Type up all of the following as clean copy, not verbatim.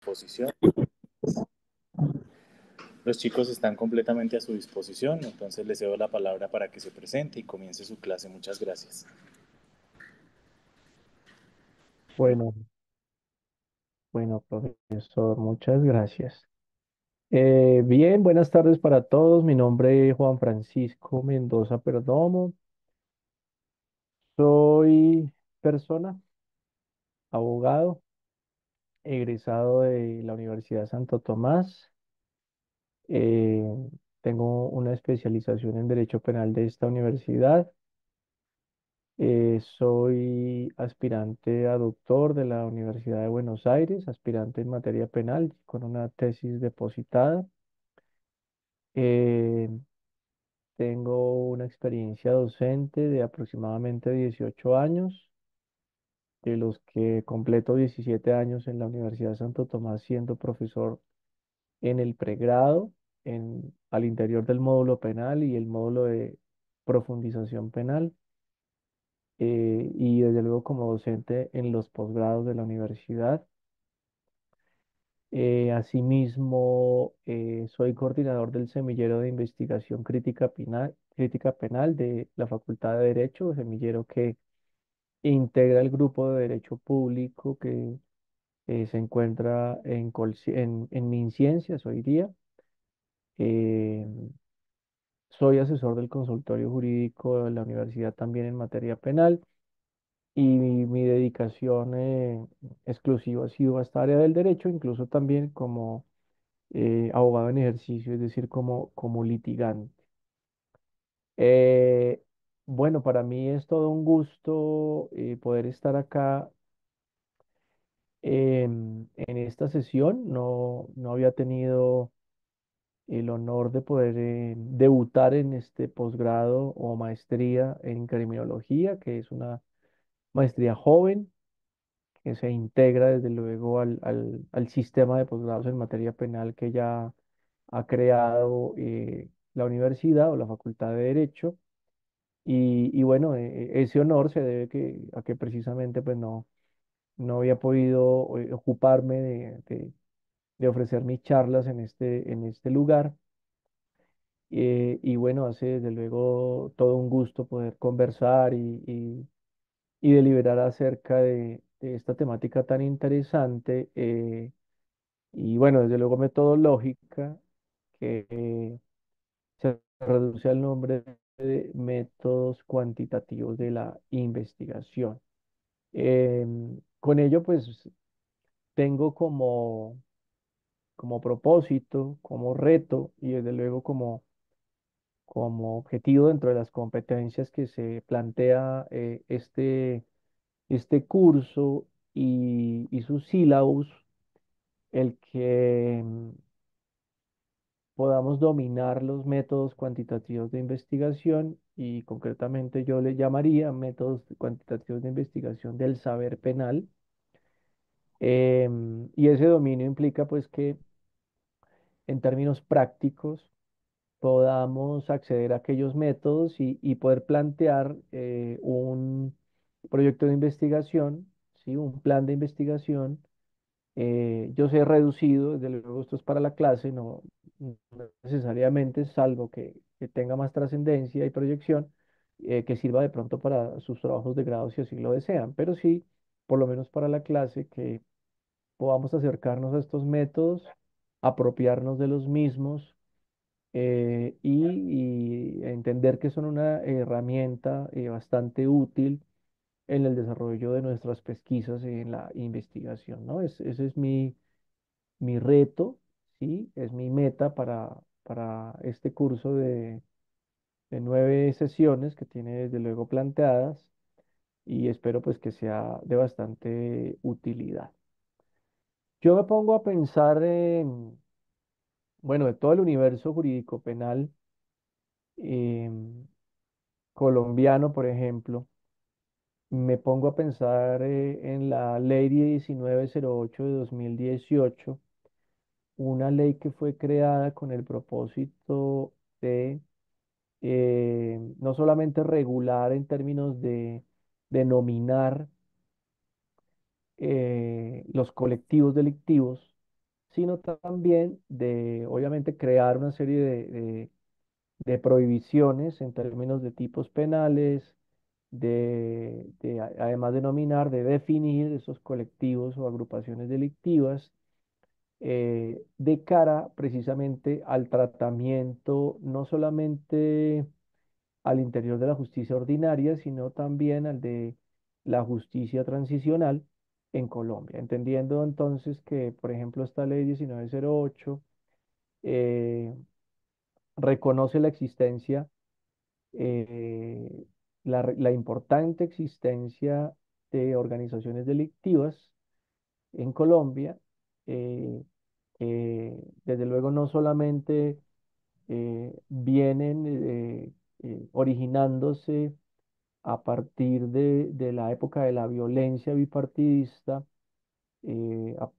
disposición. Los chicos están completamente a su disposición, entonces les cedo la palabra para que se presente y comience su clase. Muchas gracias. Bueno, bueno, profesor, muchas gracias. Bien, buenas tardes para todos. Mi nombre es Juan Francisco Mendoza Perdomo. Soy persona, abogado, egresado de la Universidad Santo Tomás. Eh, Tengo una especialización en Derecho Penal de esta universidad. Soy aspirante a doctor de la Universidad de Buenos Aires, aspirante en materia penal con una tesis depositada. Eh, Tengo una experiencia docente de aproximadamente 18 años, de los que completo 17 años en la Universidad de Santo Tomás siendo profesor en el pregrado, al interior del módulo penal y el módulo de profundización penal, y desde luego como docente en los posgrados de la universidad. Asimismo, soy coordinador del Semillero de Investigación Crítica Penal de la Facultad de Derecho, semillero que integra el grupo de Derecho Público que se encuentra en MinCiencias hoy día. Eh, Soy asesor del consultorio jurídico de la universidad también en materia penal y mi dedicación exclusiva ha sido a esta área del derecho, incluso también como abogado en ejercicio, es decir, como litigante. Eh, bueno, para mí es todo un gusto poder estar acá en esta sesión. No había tenido el honor de poder debutar en este posgrado o maestría en criminología, que es una maestría joven que se integra desde luego al sistema de posgrados en materia penal que ya ha creado la universidad o la Facultad de Derecho. Y bueno, ese honor se debe a que precisamente pues no había podido ocuparme de ofrecer mis charlas en este lugar. Y bueno, hace desde luego todo un gusto poder conversar y deliberar acerca de esta temática tan interesante. Y bueno, desde luego metodológica, que se reduce al nombre de métodos cuantitativos de la investigación. Con ello, pues tengo como propósito, como reto y desde luego como objetivo dentro de las competencias que se plantea este curso y sus sílabus, el que podamos dominar los métodos cuantitativos de investigación y concretamente yo le llamaría métodos cuantitativos de investigación del saber penal. Y ese dominio implica pues que en términos prácticos podamos acceder a aquellos métodos y poder plantear un proyecto de investigación, ¿sí? Un plan de investigación. Yo sé reducido, desde luego esto es para la clase, no necesariamente, salvo que tenga más trascendencia y proyección, que sirva de pronto para sus trabajos de grado si así lo desean, pero sí, por lo menos para la clase, que podamos acercarnos a estos métodos, apropiarnos de los mismos y entender que son una herramienta bastante útil en el desarrollo de nuestras pesquisas y en la investigación, ¿no? Ese es mi reto, ¿sí? Es mi meta para este curso de 9 sesiones que tiene desde luego planteadas y espero pues que sea de bastante utilidad. Yo me pongo a pensar bueno, de todo el universo jurídico penal colombiano, por ejemplo, me pongo a pensar en la ley 1908 de 2018, una ley que fue creada con el propósito de no solamente regular en términos de denominar los colectivos delictivos, sino también de, obviamente, crear una serie de prohibiciones en términos de tipos penales, además de nominar, de definir esos colectivos o agrupaciones delictivas de cara precisamente al tratamiento no solamente al interior de la justicia ordinaria, sino también al de la justicia transicional en Colombia, entendiendo entonces que, por ejemplo, esta ley 1908 eh, reconoce la existencia, eh, la importante existencia de organizaciones delictivas en Colombia, eh, que desde luego no solamente vienen originándose a partir de la época de la violencia bipartidista, eh, a-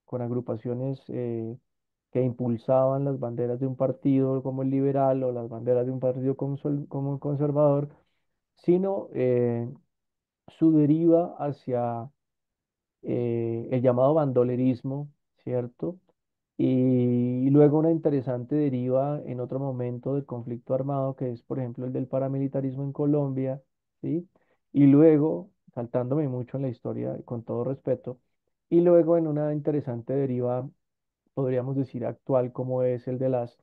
con agrupaciones que impulsaban las banderas de un partido como el liberal o las banderas de un partido como el conservador, sino su deriva hacia el llamado bandolerismo, ¿cierto? Y luego una interesante deriva en otro momento del conflicto armado, que es, por ejemplo, el del paramilitarismo en Colombia, ¿sí? Y luego, saltándome mucho en la historia, con todo respeto, y luego en una interesante deriva, podríamos decir, actual, como es el de las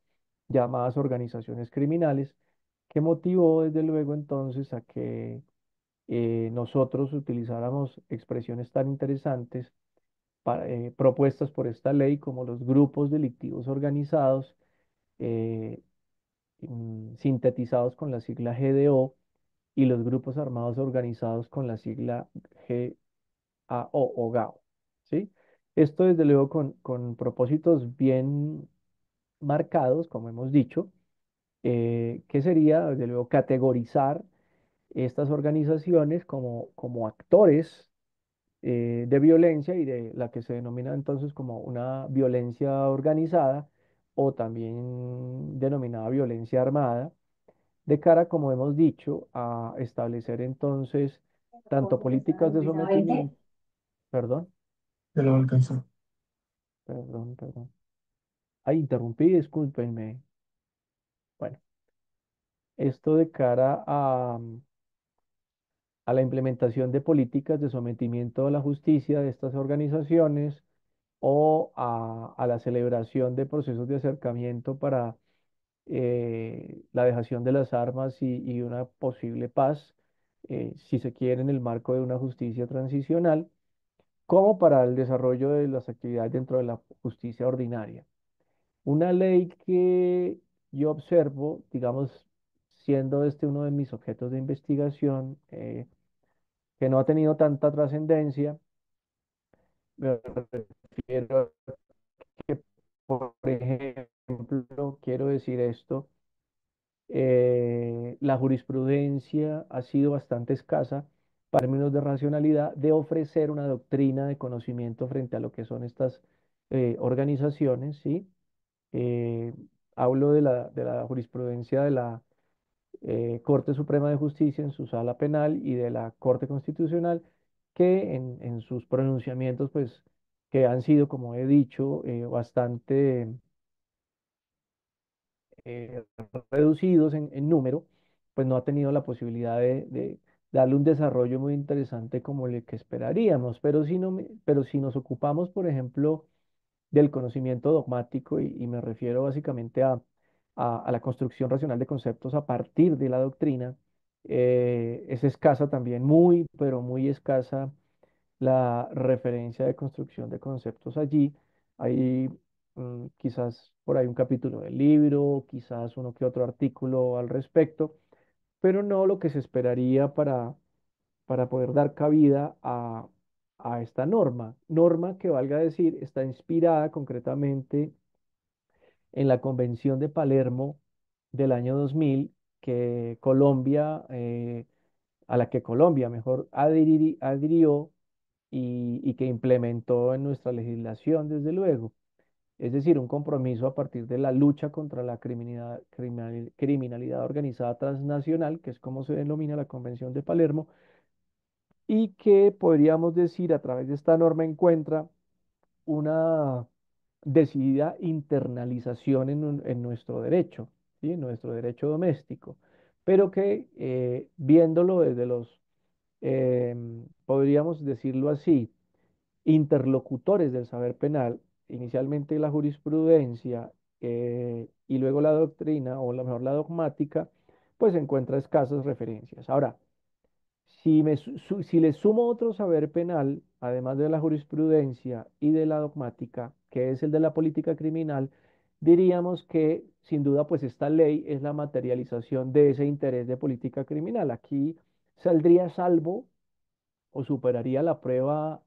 llamadas organizaciones criminales, que motivó desde luego entonces a que nosotros utilizáramos expresiones tan interesantes propuestas por esta ley como los grupos delictivos organizados, eh, sintetizados con la sigla GDO, y los grupos armados organizados con la sigla GAO o GAO, ¿sí? Esto desde luego con propósitos bien marcados, como hemos dicho, que sería desde luego categorizar estas organizaciones como actores de violencia y de la que se denomina entonces como una violencia organizada o también denominada violencia armada, de cara, como hemos dicho, a establecer entonces tanto políticas de sometimiento, perdón, Ya lo alcanzó. perdón. Ay, interrumpí, discúlpenme. Bueno, esto de cara a la implementación de políticas de sometimiento a la justicia de estas organizaciones o a la celebración de procesos de acercamiento para la dejación de las armas y una posible paz, si se quiere, en el marco de una justicia transicional, como para el desarrollo de las actividades dentro de la justicia ordinaria. Una ley que yo observo, digamos, siendo este uno de mis objetos de investigación, que no ha tenido tanta trascendencia, me refiero a que, por ejemplo, quiero decir esto, la jurisprudencia ha sido bastante escasa para términos de racionalidad de ofrecer una doctrina de conocimiento frente a lo que son estas organizaciones, ¿sí? Eh, Hablo de la jurisprudencia de la Corte Suprema de Justicia en su sala penal y de la Corte Constitucional, que en sus pronunciamientos, pues, que han sido, como he dicho, bastante eh, reducidos en número, pues no ha tenido la posibilidad de darle un desarrollo muy interesante como el que esperaríamos. Pero si, no, pero si nos ocupamos, por ejemplo, del conocimiento dogmático, y me refiero básicamente a la construcción racional de conceptos a partir de la doctrina, es escasa también, muy, pero muy escasa la referencia de construcción de conceptos allí. Hay quizás por ahí un capítulo del libro, quizás uno que otro artículo al respecto, pero no lo que se esperaría para poder dar cabida a esta norma. Norma que, valga decir, está inspirada concretamente en la Convención de Palermo del año 2000, que Colombia, a la que Colombia mejor adhirió y que implementó en nuestra legislación, desde luego. Es decir, un compromiso a partir de la lucha contra la criminalidad organizada transnacional, que es como se denomina la Convención de Palermo, y que podríamos decir a través de esta norma encuentra una, decidida internalización en nuestro derecho, ¿sí? En nuestro derecho doméstico, pero que viéndolo desde podríamos decirlo así, interlocutores del saber penal, inicialmente la jurisprudencia y luego la doctrina, o la mejor la dogmática, pues encuentra escasas referencias. Ahora, si le sumo otro saber penal, además de la jurisprudencia y de la dogmática, que es el de la política criminal, diríamos que sin duda pues esta ley es la materialización de ese interés de política criminal. Aquí saldría salvo o superaría la prueba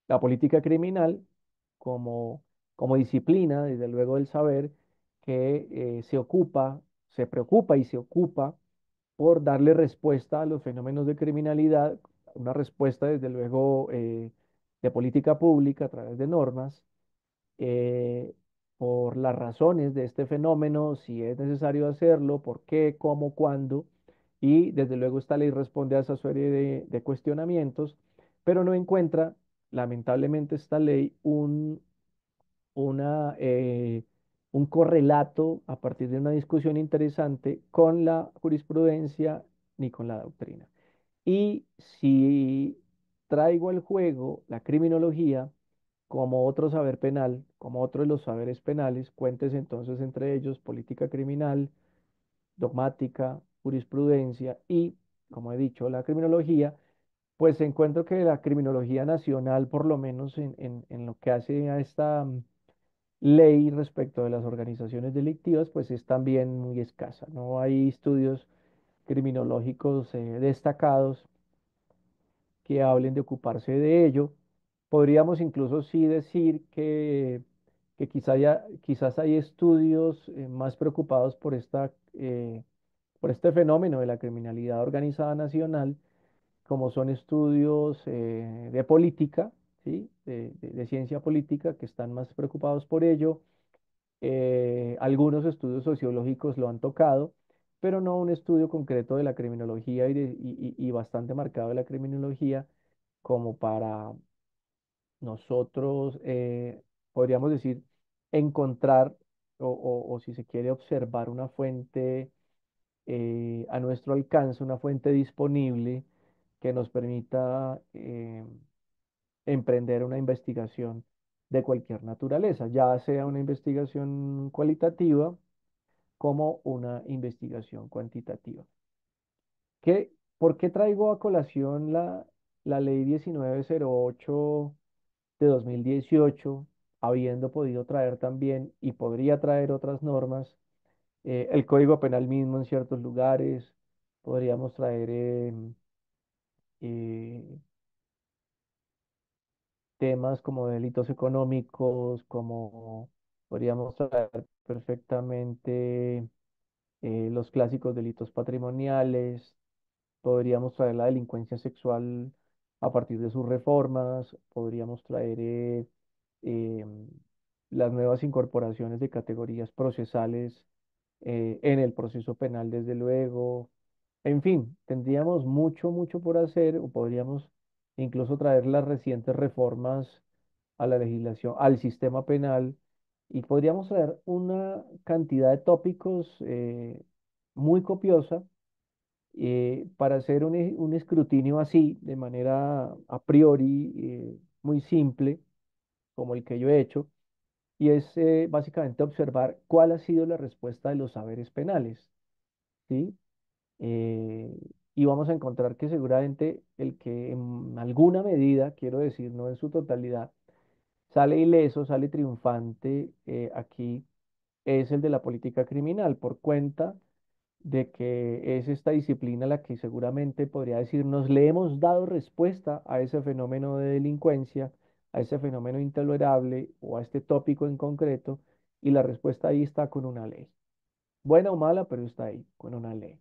la política criminal como, como disciplina, desde luego del saber, que se preocupa y se ocupa por darle respuesta a los fenómenos de criminalidad, una respuesta desde luego de política pública a través de normas, eh, por las razones de este fenómeno, si es necesario hacerlo, por qué, cómo, cuándo, y desde luego esta ley responde a esa serie de cuestionamientos, pero no encuentra, lamentablemente, esta ley una, un correlato a partir de una discusión interesante con la jurisprudencia ni con la doctrina. Y si traigo al juego la criminología como otro saber penal, como otro de los saberes penales, cuentes entonces entre ellos política criminal, dogmática, jurisprudencia y, como he dicho, la criminología, pues encuentro que la criminología nacional, por lo menos en lo que hace a esta ley respecto de las organizaciones delictivas, pues es también muy escasa. No hay estudios criminológicos destacados que hablen de ocuparse de ello. Podríamos incluso sí decir que quizás hay estudios más preocupados por este fenómeno de la criminalidad organizada nacional, como son estudios de política, ¿sí? De ciencia política, que están más preocupados por ello. Algunos estudios sociológicos lo han tocado, pero no un estudio concreto de la criminología y bastante marcado de la criminología como para nosotros, podríamos decir, encontrar o si se quiere observar una fuente a nuestro alcance, una fuente disponible que nos permita emprender una investigación de cualquier naturaleza, ya sea una investigación cualitativa como una investigación cuantitativa. ¿Por qué traigo a colación la ley 1908 de 2018, habiendo podido traer también y podría traer otras normas, el Código Penal mismo en ciertos lugares, podríamos traer eh, temas como delitos económicos, como podríamos traer perfectamente los clásicos delitos patrimoniales, podríamos traer la delincuencia sexual a partir de sus reformas, podríamos traer em, las nuevas incorporaciones de categorías procesales en el proceso penal, desde luego. En fin, tendríamos mucho, mucho por hacer o podríamos incluso traer las recientes reformas a la legislación, al sistema penal y podríamos traer una cantidad de tópicos muy copiosa para hacer un escrutinio así, de manera a priori muy simple, como el que yo he hecho, y es básicamente observar cuál ha sido la respuesta de los saberes penales, ¿sí? Eh, y vamos a encontrar que seguramente el que en alguna medida, quiero decir, no en su totalidad, sale ileso, sale triunfante aquí, es el de la política criminal, por cuenta de que es esta disciplina la que seguramente podría decirnos, le hemos dado respuesta a ese fenómeno de delincuencia, a ese fenómeno intolerable o a este tópico en concreto, y la respuesta ahí está con una ley. Buena o mala, pero está ahí, con una ley.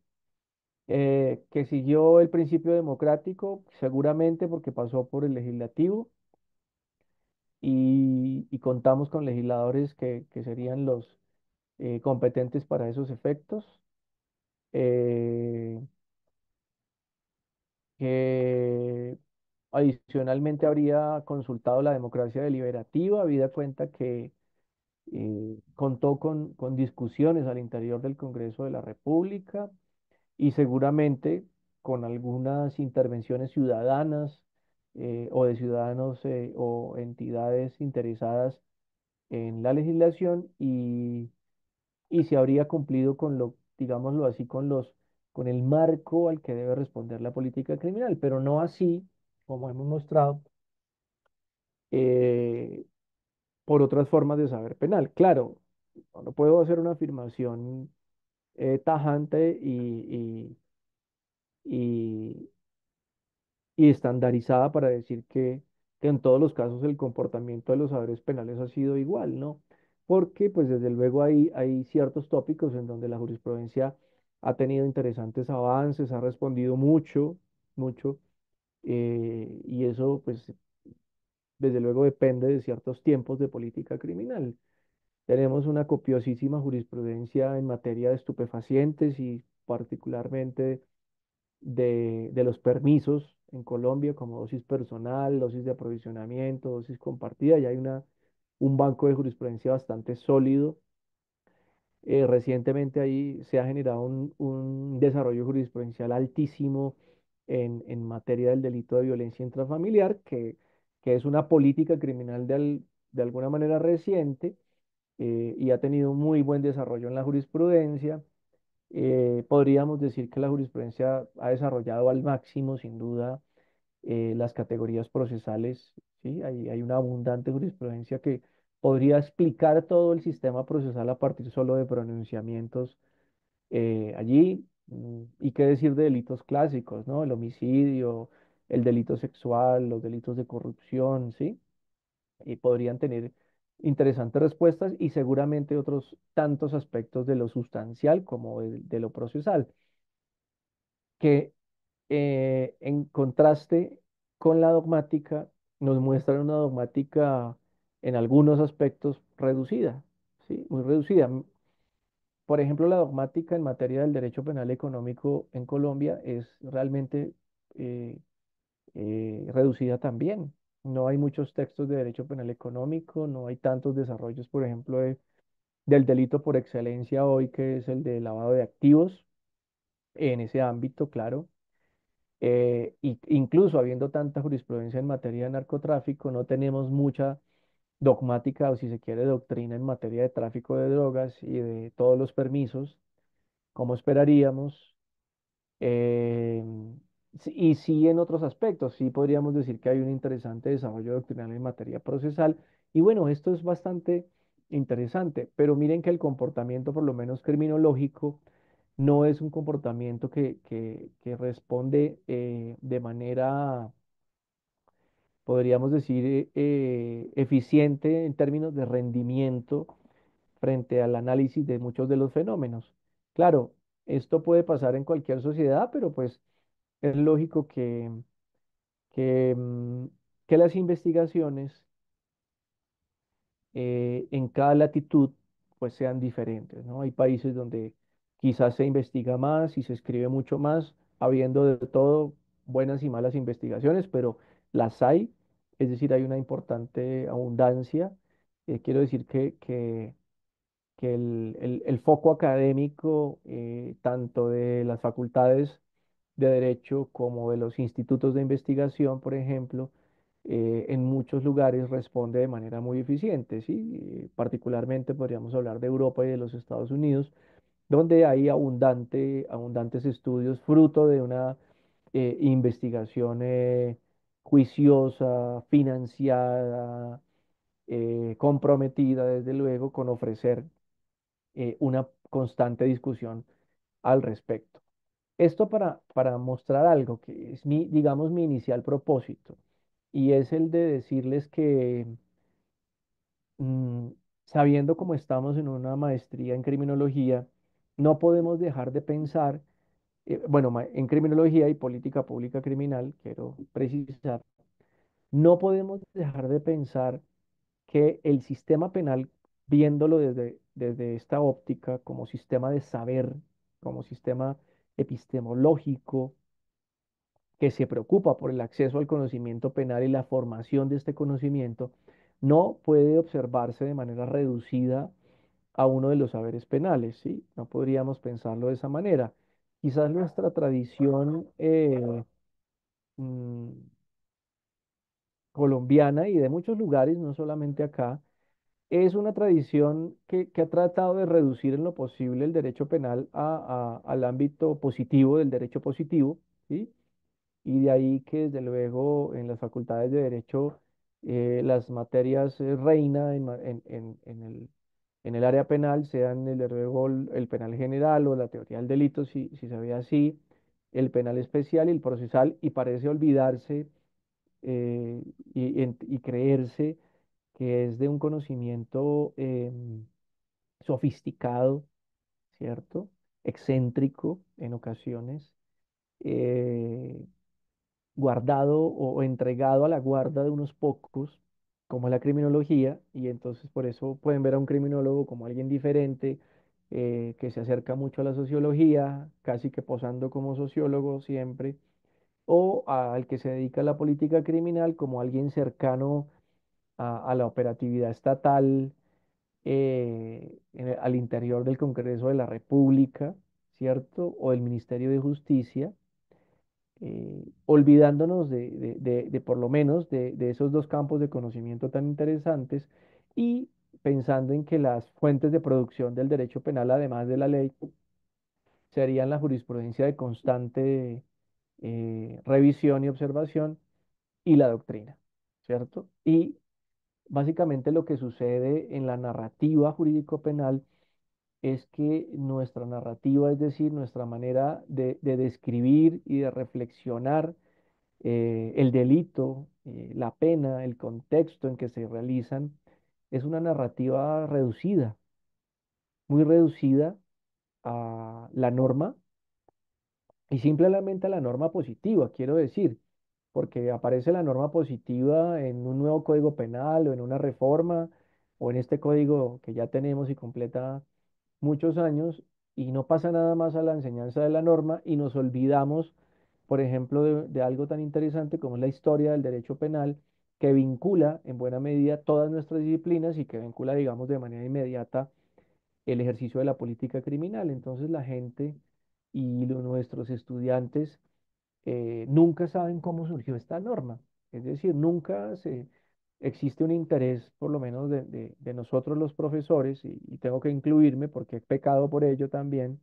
Que siguió el principio democrático, seguramente porque pasó por el legislativo y contamos con legisladores que serían los competentes para esos efectos. Eh, Adicionalmente, habría consultado la democracia deliberativa, habida cuenta que contó con discusiones al interior del Congreso de la República y seguramente con algunas intervenciones ciudadanas o de ciudadanos o entidades interesadas en la legislación y se habría cumplido con lo, digámoslo así, con el marco al que debe responder la política criminal, pero no así, como hemos mostrado, eh, por otras formas de saber penal. Claro, no puedo hacer una afirmación tajante y, y estandarizada para decir que en todos los casos el comportamiento de los saberes penales ha sido igual, ¿no? Porque pues desde luego hay ciertos tópicos en donde la jurisprudencia ha tenido interesantes avances, ha respondido mucho, y eso pues desde luego depende de ciertos tiempos de política criminal. Tenemos una copiosísima jurisprudencia en materia de estupefacientes y particularmente de los permisos en Colombia como dosis personal, dosis de aprovisionamiento, dosis compartida. Ya hay un banco de jurisprudencia bastante sólido. Recientemente ahí se ha generado un desarrollo jurisprudencial altísimo en materia del delito de violencia intrafamiliar, que es una política criminal de alguna manera reciente y ha tenido un muy buen desarrollo en la jurisprudencia. Podríamos decir que la jurisprudencia ha desarrollado al máximo, sin duda, las categorías procesales, ¿sí? Hay una abundante jurisprudencia que podría explicar todo el sistema procesal a partir solo de pronunciamientos allí. Y qué decir de delitos clásicos, ¿no? El homicidio, el delito sexual, los delitos de corrupción, ¿sí? Y podrían tener interesantes respuestas y seguramente otros tantos aspectos de lo sustancial como de lo procesal, que en contraste con la dogmática nos muestran una dogmática en algunos aspectos reducida, ¿sí? Muy reducida. Por ejemplo, la dogmática en materia del derecho penal económico en Colombia es realmente eh, reducida también. No hay muchos textos de derecho penal económico, no hay tantos desarrollos, por ejemplo, del delito por excelencia hoy, que es el de lavado de activos, en ese ámbito, claro. Y incluso habiendo tanta jurisprudencia en materia de narcotráfico, no tenemos mucha dogmática o si se quiere doctrina en materia de tráfico de drogas y de todos los permisos, como esperaríamos. Eh, y sí en otros aspectos, sí podríamos decir que hay un interesante desarrollo doctrinal en materia procesal. Y bueno, esto es bastante interesante, pero miren que el comportamiento, por lo menos criminológico, no es un comportamiento que responde de manera, podríamos decir, eficiente en términos de rendimiento frente al análisis de muchos de los fenómenos. Claro, esto puede pasar en cualquier sociedad, pero pues es lógico que, mm, que las investigaciones en cada latitud pues sean diferentes, ¿no? Hay países donde quizás se investiga más y se escribe mucho más, habiendo de todo buenas y malas investigaciones, pero las hay, es decir, hay una importante abundancia. Quiero decir que el foco académico, tanto de las facultades de derecho como de los institutos de investigación, por ejemplo, en muchos lugares responde de manera muy eficiente, ¿sí? Particularmente podríamos hablar de Europa y de los Estados Unidos, donde hay abundantes estudios fruto de una investigación juiciosa, financiada, comprometida, desde luego, con ofrecer una constante discusión al respecto. Esto para mostrar algo que es mi, digamos, mi inicial propósito, y es el de decirles que mm, sabiendo cómo estamos en una maestría en criminología, no podemos dejar de pensar, bueno, en criminología y política pública criminal, quiero precisar, no podemos dejar de pensar que el sistema penal, viéndolo desde esta óptica como sistema de saber, como sistema epistemológico, que se preocupa por el acceso al conocimiento penal y la formación de este conocimiento, no puede observarse de manera reducida a uno de los saberes penales, ¿sí? No podríamos pensarlo de esa manera. Quizás nuestra tradición mm, colombiana y de muchos lugares, no solamente acá, es una tradición que ha tratado de reducir en lo posible el derecho penal al ámbito positivo del derecho positivo, ¿sí? Y de ahí que desde luego en las facultades de derecho las materias reina en el área penal sean desde luego el penal general o la teoría del delito, si se ve así, el penal especial y el procesal, y parece olvidarse y creerse que es de un conocimiento sofisticado, ¿cierto? Excéntrico en ocasiones, eh, guardado o entregado a la guarda de unos pocos, como es la criminología, y entonces por eso pueden ver a un criminólogo como alguien diferente, que se acerca mucho a la sociología, casi que posando como sociólogo siempre, o al que se dedica a la política criminal como alguien cercano a la operatividad estatal al interior del Congreso de la República, ¿cierto? O del Ministerio de Justicia, olvidándonos de por lo menos de esos dos campos de conocimiento tan interesantes y pensando en que las fuentes de producción del derecho penal, además de la ley, serían la jurisprudencia de constante revisión y observación y la doctrina, ¿cierto? Y básicamente lo que sucede en la narrativa jurídico-penal es que nuestra narrativa, es decir, nuestra manera de describir y de reflexionar el delito, la pena, el contexto en que se realizan, es una narrativa reducida, muy reducida a la norma y simplemente a la norma positiva, quiero decir, porque aparece la norma positiva en un nuevo código penal o en una reforma o en este código que ya tenemos y completa muchos años y no pasa nada más a la enseñanza de la norma y nos olvidamos, por ejemplo, de algo tan interesante como es la historia del derecho penal que vincula en buena medida todas nuestras disciplinas y que vincula, digamos, de manera inmediata el ejercicio de la política criminal. Entonces la gente y nuestros estudiantes nunca saben cómo surgió esta norma. Es decir, nunca existe un interés, por lo menos de nosotros los profesores, y tengo que incluirme porque he pecado por ello también,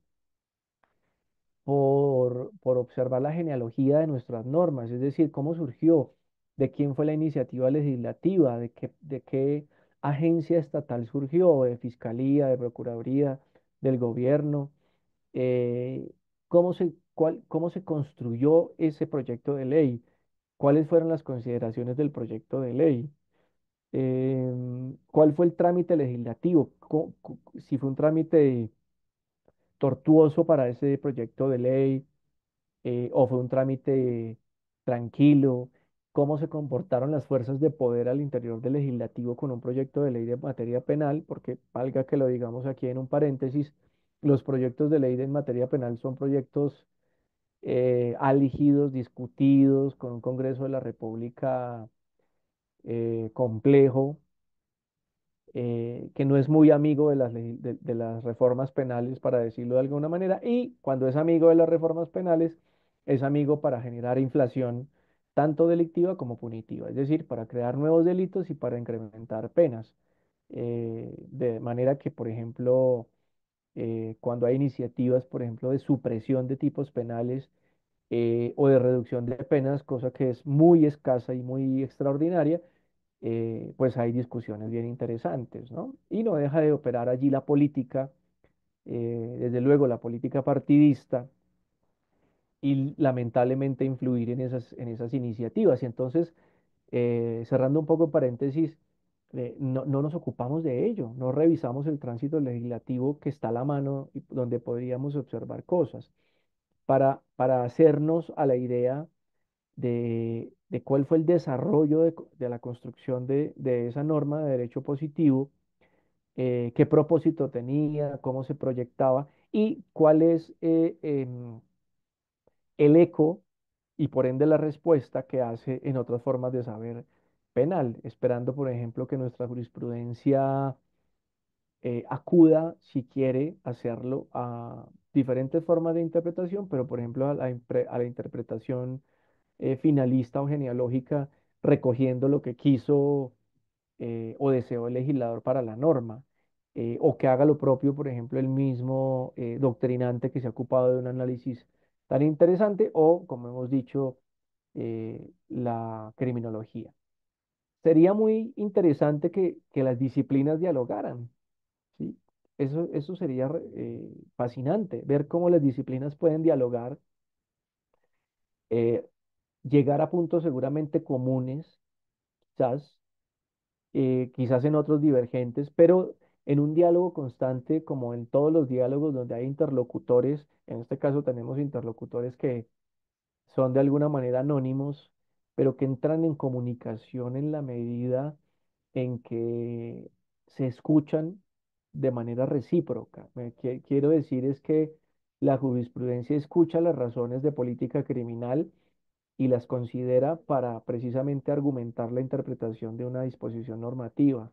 por observar la genealogía de nuestras normas, es decir, cómo surgió, de quién fue la iniciativa legislativa, de qué agencia estatal surgió, de fiscalía, de procuraduría, del gobierno, eh, cómo se construyó ese proyecto de ley, cuáles fueron las consideraciones del proyecto de ley, cuál fue el trámite legislativo, si fue un trámite tortuoso para ese proyecto de ley o fue un trámite tranquilo, cómo se comportaron las fuerzas de poder al interior del legislativo con un proyecto de ley de materia penal, porque valga que lo digamos aquí en un paréntesis, los proyectos de ley de materia penal son proyectos álgidos, discutidos, con un Congreso de la República complejo, que no es muy amigo de las reformas penales, para decirlo de alguna manera, y cuando es amigo de las reformas penales, es amigo para generar inflación tanto delictiva como punitiva, es decir, para crear nuevos delitos y para incrementar penas. De manera que, por ejemplo, cuando hay iniciativas, por ejemplo, de supresión de tipos penales o de reducción de penas, cosa que es muy escasa y muy extraordinaria, pues hay discusiones bien interesantes, ¿no? Y no deja de operar allí la política, desde luego la política partidista, y lamentablemente influir en esas iniciativas. Y entonces, cerrando un poco paréntesis, no nos ocupamos de ello, no revisamos el tránsito legislativo que está a la mano y donde podríamos observar cosas para hacernos a la idea de cuál fue el desarrollo de la construcción de esa norma de derecho positivo, qué propósito tenía, cómo se proyectaba y cuál es el eco y por ende la respuesta que hace en otras formas de saber penal, esperando, por ejemplo, que nuestra jurisprudencia acuda, si quiere hacerlo, a diferentes formas de interpretación, pero por ejemplo a la interpretación finalista o genealógica, recogiendo lo que quiso o deseó el legislador para la norma, o que haga lo propio, por ejemplo, el mismo doctrinante que se ha ocupado de un análisis tan interesante, o, como hemos dicho, la criminología. Sería muy interesante que las disciplinas dialogaran, ¿sí? Eso sería fascinante, ver cómo las disciplinas pueden dialogar, eh, llegar a puntos seguramente comunes, quizás, quizás en otros divergentes, pero en un diálogo constante, como en todos los diálogos donde hay interlocutores, en este caso tenemos interlocutores que son de alguna manera anónimos, pero que entran en comunicación en la medida en que se escuchan de manera recíproca. Quiero decir es que la jurisprudencia escucha las razones de política criminal y las considera para precisamente argumentar la interpretación de una disposición normativa,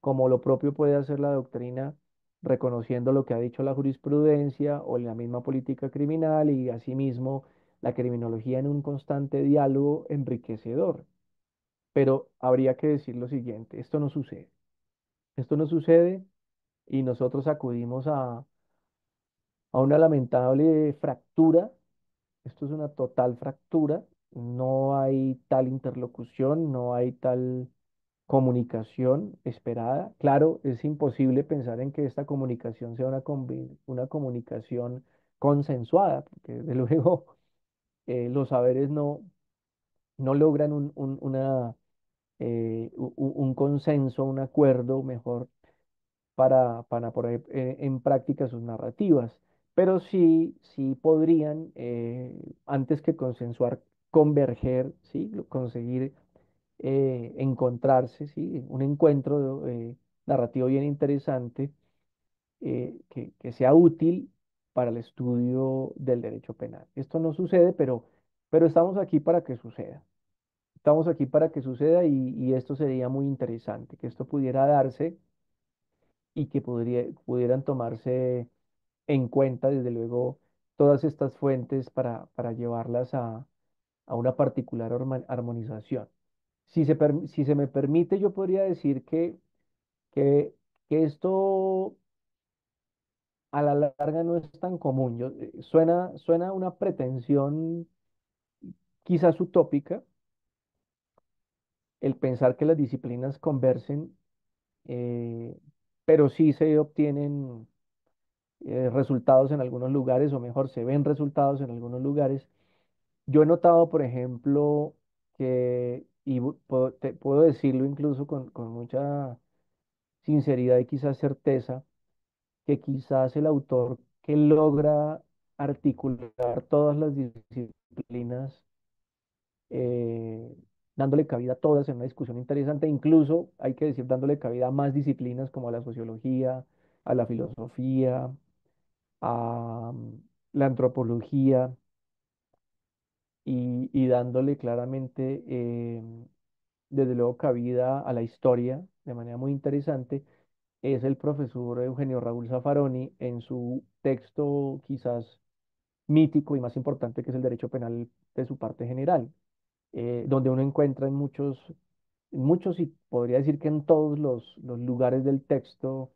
como lo propio puede hacer la doctrina, reconociendo lo que ha dicho la jurisprudencia o la misma política criminal y asimismo la criminología en un constante diálogo enriquecedor. Pero habría que decir lo siguiente, esto no sucede. Esto no sucede y nosotros acudimos a una lamentable fractura. Esto es una total fractura. No hay tal interlocución, no hay tal comunicación esperada. Claro, es imposible pensar en que esta comunicación sea una comunicación consensuada, porque desde luego los saberes no logran un consenso, un acuerdo mejor para poner en práctica sus narrativas. Pero sí podrían, antes que consensuar, converger, ¿sí? Conseguir encontrarse, ¿sí? Un encuentro narrativo bien interesante que sea útil para el estudio del derecho penal. Esto no sucede, pero estamos aquí para que suceda. Estamos aquí para que suceda y esto sería muy interesante, que esto pudiera darse y que pudieran tomarse en cuenta, desde luego, todas estas fuentes para llevarlas a una particular armonización. Si se me permite, yo podría decir que, que esto a la larga no es tan común. Suena una pretensión quizás utópica el pensar que las disciplinas conversen, eh, pero sí se obtienen resultados en algunos lugares, o mejor, se ven resultados en algunos lugares. Yo he notado, por ejemplo, puedo decirlo incluso con mucha sinceridad y quizás certeza, que quizás el autor que logra articular todas las disciplinas, eh, dándole cabida a todas en una discusión interesante, incluso hay que decir, dándole cabida a más disciplinas como a la sociología, a la filosofía, a la antropología, y dándole claramente, desde luego, cabida a la historia de manera muy interesante, es el profesor Eugenio Raúl Zaffaroni en su texto quizás mítico y más importante, que es el derecho penal de su parte general, donde uno encuentra en muchos y podría decir que en todos los lugares del texto,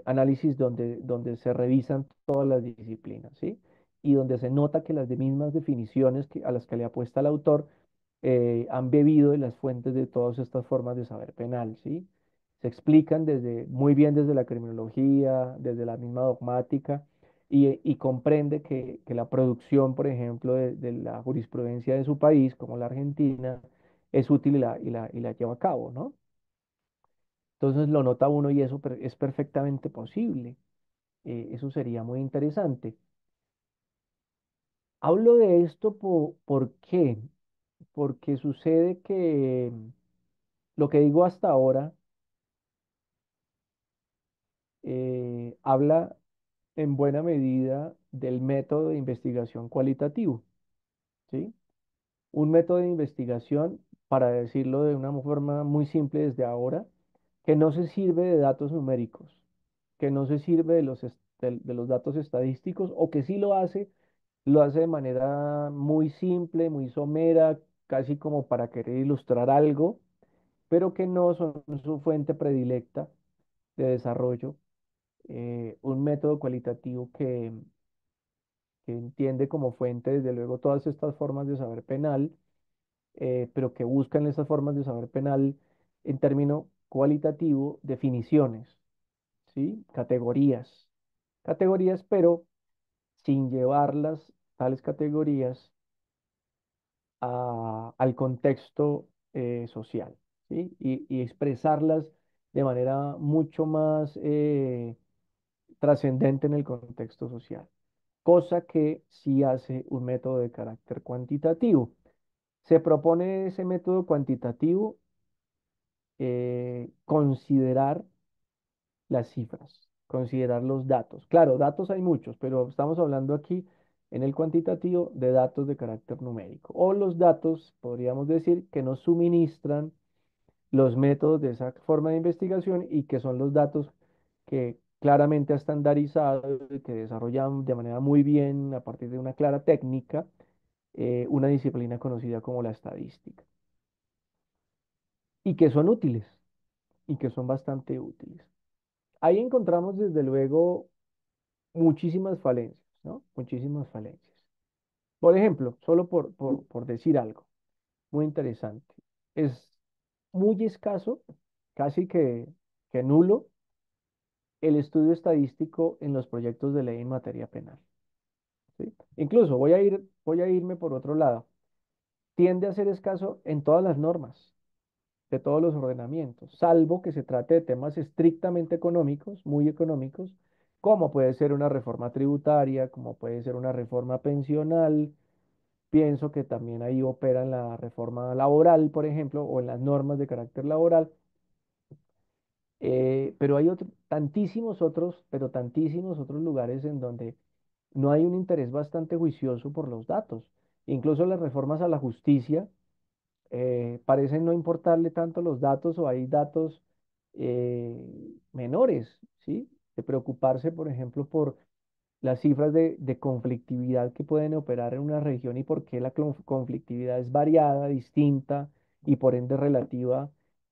análisis donde se revisan todas las disciplinas, ¿sí? Y donde se nota que las mismas definiciones a las que le apuesta el autor han bebido de las fuentes de todas estas formas de saber penal, ¿sí? Se explican muy bien desde la criminología, desde la misma dogmática, y comprende que la producción, por ejemplo, de la jurisprudencia de su país, como la Argentina, es útil y la lleva a cabo, ¿no? Entonces lo nota uno y eso es perfectamente posible. Eso sería muy interesante. Hablo de esto ¿por qué? Porque sucede que lo que digo hasta ahora habla en buena medida del método de investigación cualitativo, ¿sí? Un método de investigación, para decirlo de una forma muy simple desde ahora, que no se sirve de datos numéricos, que no se sirve de los datos estadísticos, o que sí lo hace de manera muy simple, muy somera, casi como para querer ilustrar algo, pero que no son su fuente predilecta de desarrollo. Un método cualitativo que entiende como fuente, desde luego, todas estas formas de saber penal, pero que buscan esas formas de saber penal en término cualitativo, definiciones, ¿sí? Categorías, pero sin llevarlas, tales categorías, al contexto social, ¿sí? Y expresarlas de manera mucho más trascendente en el contexto social, cosa que sí hace un método de carácter cuantitativo. Se propone ese método cuantitativo considerar las cifras, considerar los datos. Claro, datos hay muchos, pero estamos hablando aquí en el cuantitativo de datos de carácter numérico, o los datos, podríamos decir, que nos suministran los métodos de esa forma de investigación y que son los datos que claramente estandarizados y que desarrollan de manera muy bien a partir de una clara técnica una disciplina conocida como la estadística y que son útiles y que son bastante útiles. Ahí encontramos desde luego muchísimas falencias, ¿no? Muchísimas falencias. Por ejemplo, solo por decir algo muy interesante, es muy escaso, casi que nulo, el estudio estadístico en los proyectos de ley en materia penal, ¿sí? Incluso voy a irme por otro lado. Tiende a ser escaso en todas las normas, de todos los ordenamientos, salvo que se trate de temas estrictamente económicos, muy económicos, como puede ser una reforma tributaria, como puede ser una reforma pensional. Pienso que también ahí opera en la reforma laboral, por ejemplo, o en las normas de carácter laboral. Pero hay tantísimos otros, pero tantísimos otros lugares en donde no hay un interés bastante juicioso por los datos. Incluso las reformas a la justicia parecen no importarle tanto los datos, o hay datos menores, ¿sí? De preocuparse, por ejemplo, por las cifras de conflictividad que pueden operar en una región y por qué la conflictividad es variada, distinta y por ende relativa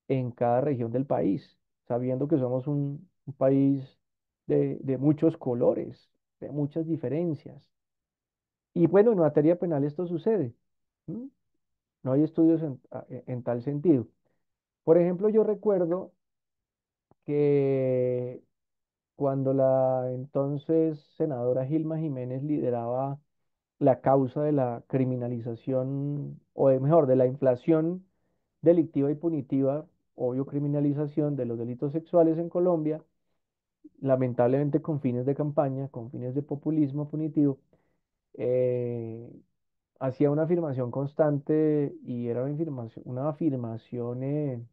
en cada región del país, sabiendo que somos un país de muchos colores, de muchas diferencias. Y bueno, en materia penal esto sucede. ¿M? No hay estudios en tal sentido. Por ejemplo, yo recuerdo que cuando la entonces senadora Gilma Jiménez lideraba la causa de la criminalización, o mejor, de la inflación delictiva y punitiva, obvio criminalización de los delitos sexuales en Colombia, lamentablemente con fines de campaña, con fines de populismo punitivo, eh, hacía una afirmación constante y era una afirmación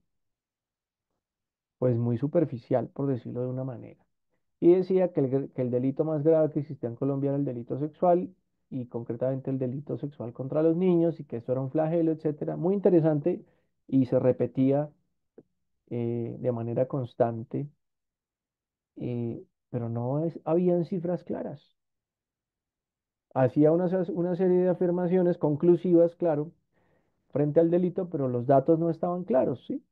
pues muy superficial, por decirlo de una manera. Y decía que el delito más grave que existía en Colombia era el delito sexual, y concretamente el delito sexual contra los niños, y que esto era un flagelo, etcétera. Muy interesante, y se repetía de manera constante, pero no habían cifras claras. Hacía una serie de afirmaciones conclusivas, claro, frente al delito, pero los datos no estaban claros, ¿sí?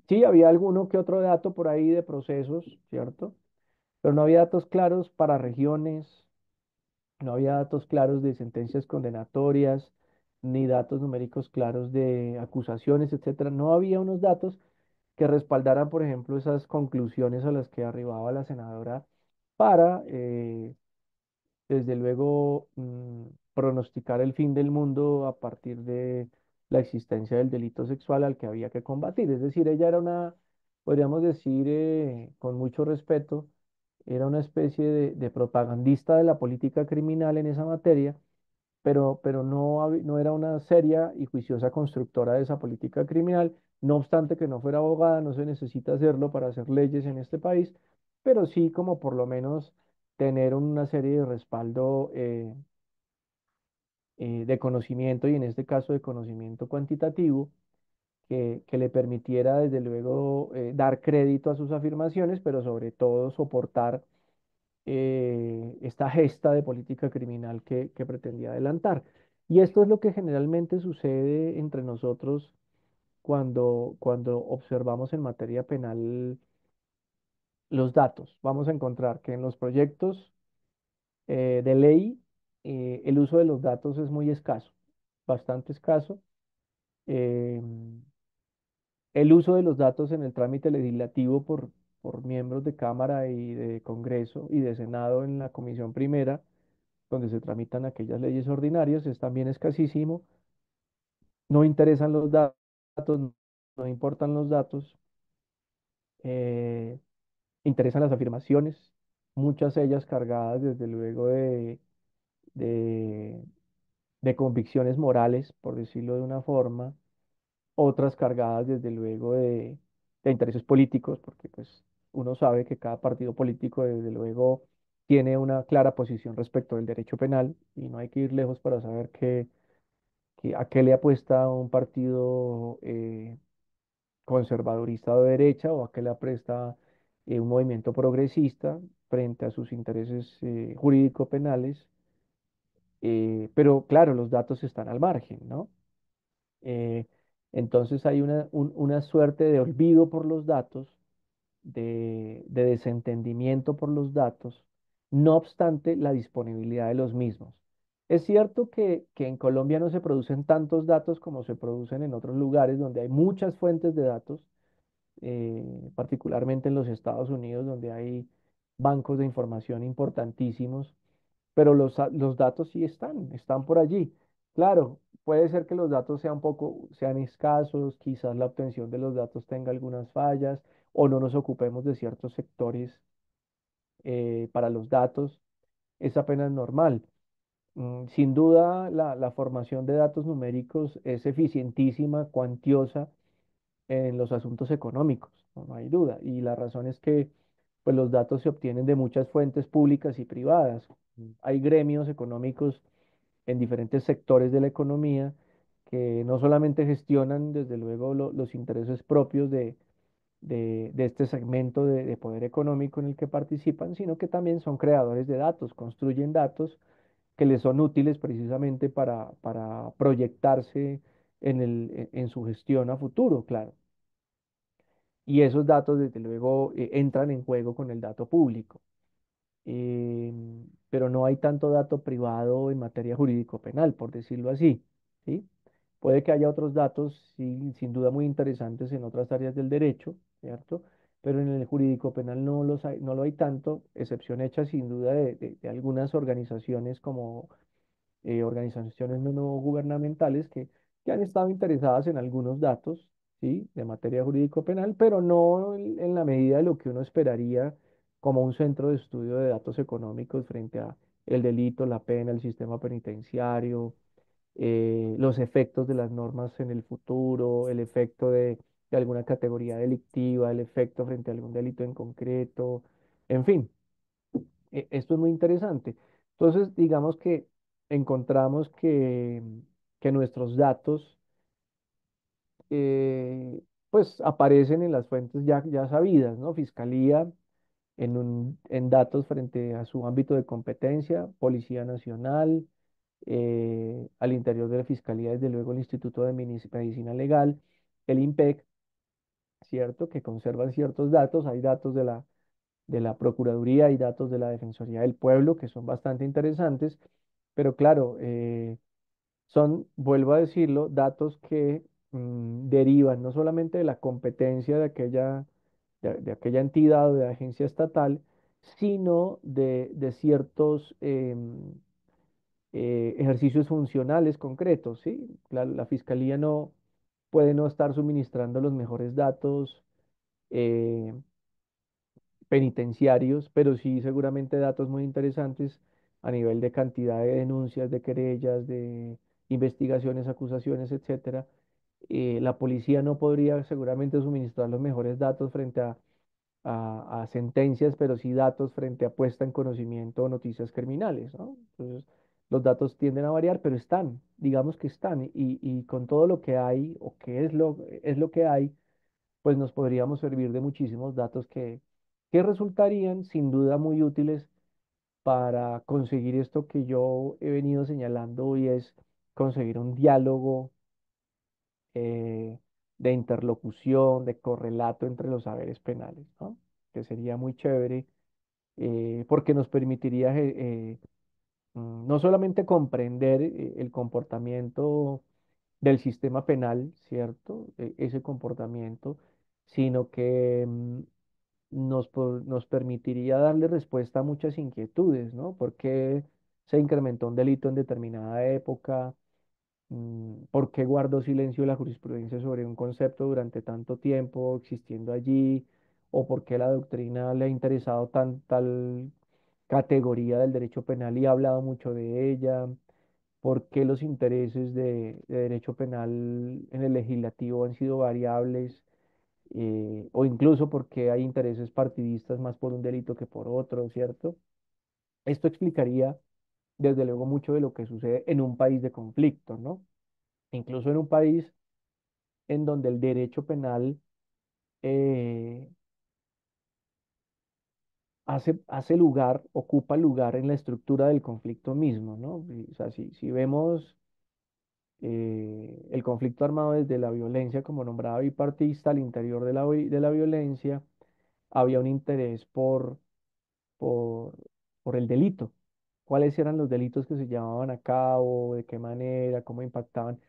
Sí, había alguno que otro dato por ahí de procesos, ¿cierto? Pero no había datos claros para regiones, no había datos claros de sentencias condenatorias, ni datos numéricos claros de acusaciones, etcétera. No había unos datos que respaldaran, por ejemplo, esas conclusiones a las que arribaba la senadora para, desde luego, pronosticar el fin del mundo a partir de la existencia del delito sexual al que había que combatir. Es decir, ella era podríamos decir, con mucho respeto, era una especie de propagandista de la política criminal en esa materia, pero no, no era una seria y juiciosa constructora de esa política criminal. No obstante que no fuera abogada, no se necesita hacerlo para hacer leyes en este país, pero sí como por lo menos tener una serie de respaldo de conocimiento y en este caso de conocimiento cuantitativo que le permitiera desde luego dar crédito a sus afirmaciones, pero sobre todo soportar esta gesta de política criminal que pretendía adelantar. Y esto es lo que generalmente sucede entre nosotros cuando observamos en materia penal los datos. Vamos a encontrar que en los proyectos de ley el uso de los datos es muy escaso, bastante escaso. Eh, el uso de los datos en el trámite legislativo por miembros de Cámara y de Congreso y de Senado en la Comisión Primera, donde se tramitan aquellas leyes ordinarias, es también escasísimo. No interesan los datos, no importan los datos, eh, interesan las afirmaciones, muchas ellas cargadas desde luego de, de convicciones morales, por decirlo de una forma, otras cargadas desde luego de intereses políticos, porque pues uno sabe que cada partido político desde luego tiene una clara posición respecto del derecho penal y no hay que ir lejos para saber que a qué le apuesta un partido conservadorista o de derecha o a qué le apuesta un movimiento progresista frente a sus intereses jurídico-penales. Pero claro, los datos están al margen, ¿no? Eh, entonces hay una suerte de olvido por los datos, de desentendimiento por los datos, no obstante la disponibilidad de los mismos. Es cierto que en Colombia no se producen tantos datos como se producen en otros lugares donde hay muchas fuentes de datos, particularmente en los Estados Unidos, donde hay bancos de información importantísimos, pero los datos sí están por allí. Claro, puede ser que los datos sean escasos, quizás la obtención de los datos tenga algunas fallas o no nos ocupemos de ciertos sectores para los datos, es apenas normal. Sin duda, la formación de datos numéricos es eficientísima, cuantiosa en los asuntos económicos, no hay duda. Y la razón es que pues, los datos se obtienen de muchas fuentes públicas y privadas. Hay gremios económicos en diferentes sectores de la economía que no solamente gestionan, desde luego, los intereses propios de este segmento de poder económico en el que participan, sino que también son creadores de datos, construyen datos que les son útiles precisamente para proyectarse en su gestión a futuro, claro. Y esos datos, desde luego, entran en juego con el dato público. Pero no hay tanto dato privado en materia jurídico-penal, por decirlo así, ¿sí? Puede que haya otros datos, sí, sin duda muy interesantes en otras áreas del derecho, ¿cierto? Pero en el jurídico-penal no lo hay tanto, excepción hecha sin duda de algunas organizaciones como organizaciones no gubernamentales que han estado interesadas en algunos datos, ¿sí? De materia jurídico-penal, pero no en la medida de lo que uno esperaría como un centro de estudio de datos económicos frente a el delito, la pena, el sistema penitenciario, los efectos de las normas en el futuro, el efecto de alguna categoría delictiva, el efecto frente a algún delito en concreto, en fin, esto es muy interesante. Entonces, digamos que encontramos que nuestros datos, pues, aparecen en las fuentes ya sabidas, ¿no? Fiscalía en datos frente a su ámbito de competencia, Policía Nacional, al interior de la Fiscalía, desde luego el Instituto de Medicina Legal, el IMPEC, ¿cierto? Que conservan ciertos datos, hay datos de la Procuraduría y datos de la Defensoría del Pueblo, que son bastante interesantes, pero claro, vuelvo a decirlo, datos que derivan no solamente de la competencia de aquella entidad o de agencia estatal, sino de ciertos ejercicios funcionales concretos, ¿sí? La Fiscalía no puede no estar suministrando los mejores datos eh, penitenciarios, pero sí seguramente datos muy interesantes a nivel de cantidad de denuncias, de querellas, de investigaciones, acusaciones, etcétera. La policía no podría seguramente suministrar los mejores datos frente a sentencias, pero sí datos frente a puesta en conocimiento o noticias criminales, ¿no? Entonces, los datos tienden a variar, pero están, digamos que están, y con todo lo que hay, o que es lo que hay, pues nos podríamos servir de muchísimos datos que resultarían sin duda muy útiles para conseguir esto que yo he venido señalando y es conseguir un diálogo eh, de interlocución, de correlato entre los saberes penales, ¿no? Que sería muy chévere porque nos permitiría no solamente comprender el comportamiento del sistema penal, ¿cierto? Ese comportamiento, sino que nos permitiría darle respuesta a muchas inquietudes, ¿no? ¿Por qué se incrementó un delito en determinada época? ¿Por qué guardó silencio la jurisprudencia sobre un concepto durante tanto tiempo existiendo allí? ¿O por qué la doctrina le ha interesado tal categoría del derecho penal y ha hablado mucho de ella? ¿Por qué los intereses de derecho penal en el legislativo han sido variables? O incluso por qué hay intereses partidistas más por un delito que por otro, ¿cierto? Esto explicaría, desde luego, mucho de lo que sucede en un país de conflicto, ¿no? Incluso en un país en donde el derecho penal eh, hace lugar, ocupa lugar en la estructura del conflicto mismo, ¿no? O sea, si vemos el conflicto armado desde la violencia como nombrada bipartista, al interior de la violencia había un interés por, por el delito. ¿Cuáles eran los delitos que se llevaban a cabo? ¿De qué manera? ¿Cómo impactaban?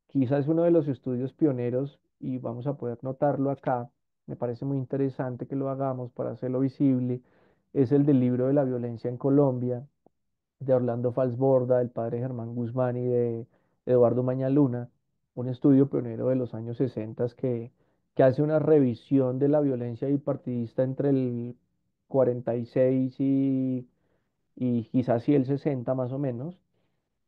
Quizás uno de los estudios pioneros, y vamos a poder notarlo acá, me parece muy interesante que lo hagamos para hacerlo visible, es el del libro de la violencia en Colombia, de Orlando Falsborda, del padre Germán Guzmán y de Eduardo Mañaluna, un estudio pionero de los años 60 que hace una revisión de la violencia bipartidista entre el 46 y quizás sí el 60 más o menos,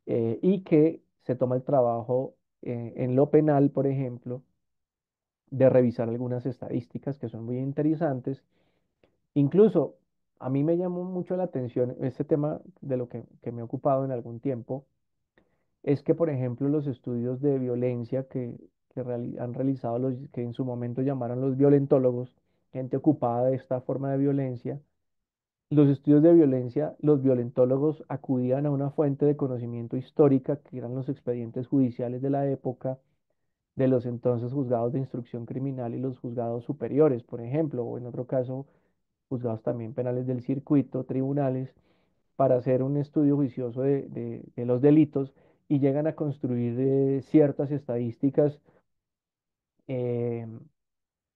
y que se toma el trabajo en lo penal, por ejemplo, de revisar algunas estadísticas que son muy interesantes. Incluso a mí me llamó mucho la atención este tema de lo que me he ocupado en algún tiempo, es que, por ejemplo, los estudios de violencia que han realizado los que en su momento llamaron los violentólogos, gente ocupada de esta forma de violencia, los estudios de violencia, los violentólogos acudían a una fuente de conocimiento histórica, que eran los expedientes judiciales de la época, de los entonces juzgados de instrucción criminal y los juzgados superiores, por ejemplo, o en otro caso, juzgados también penales del circuito, tribunales, para hacer un estudio juicioso de los delitos y llegan a construir ciertas estadísticas eh,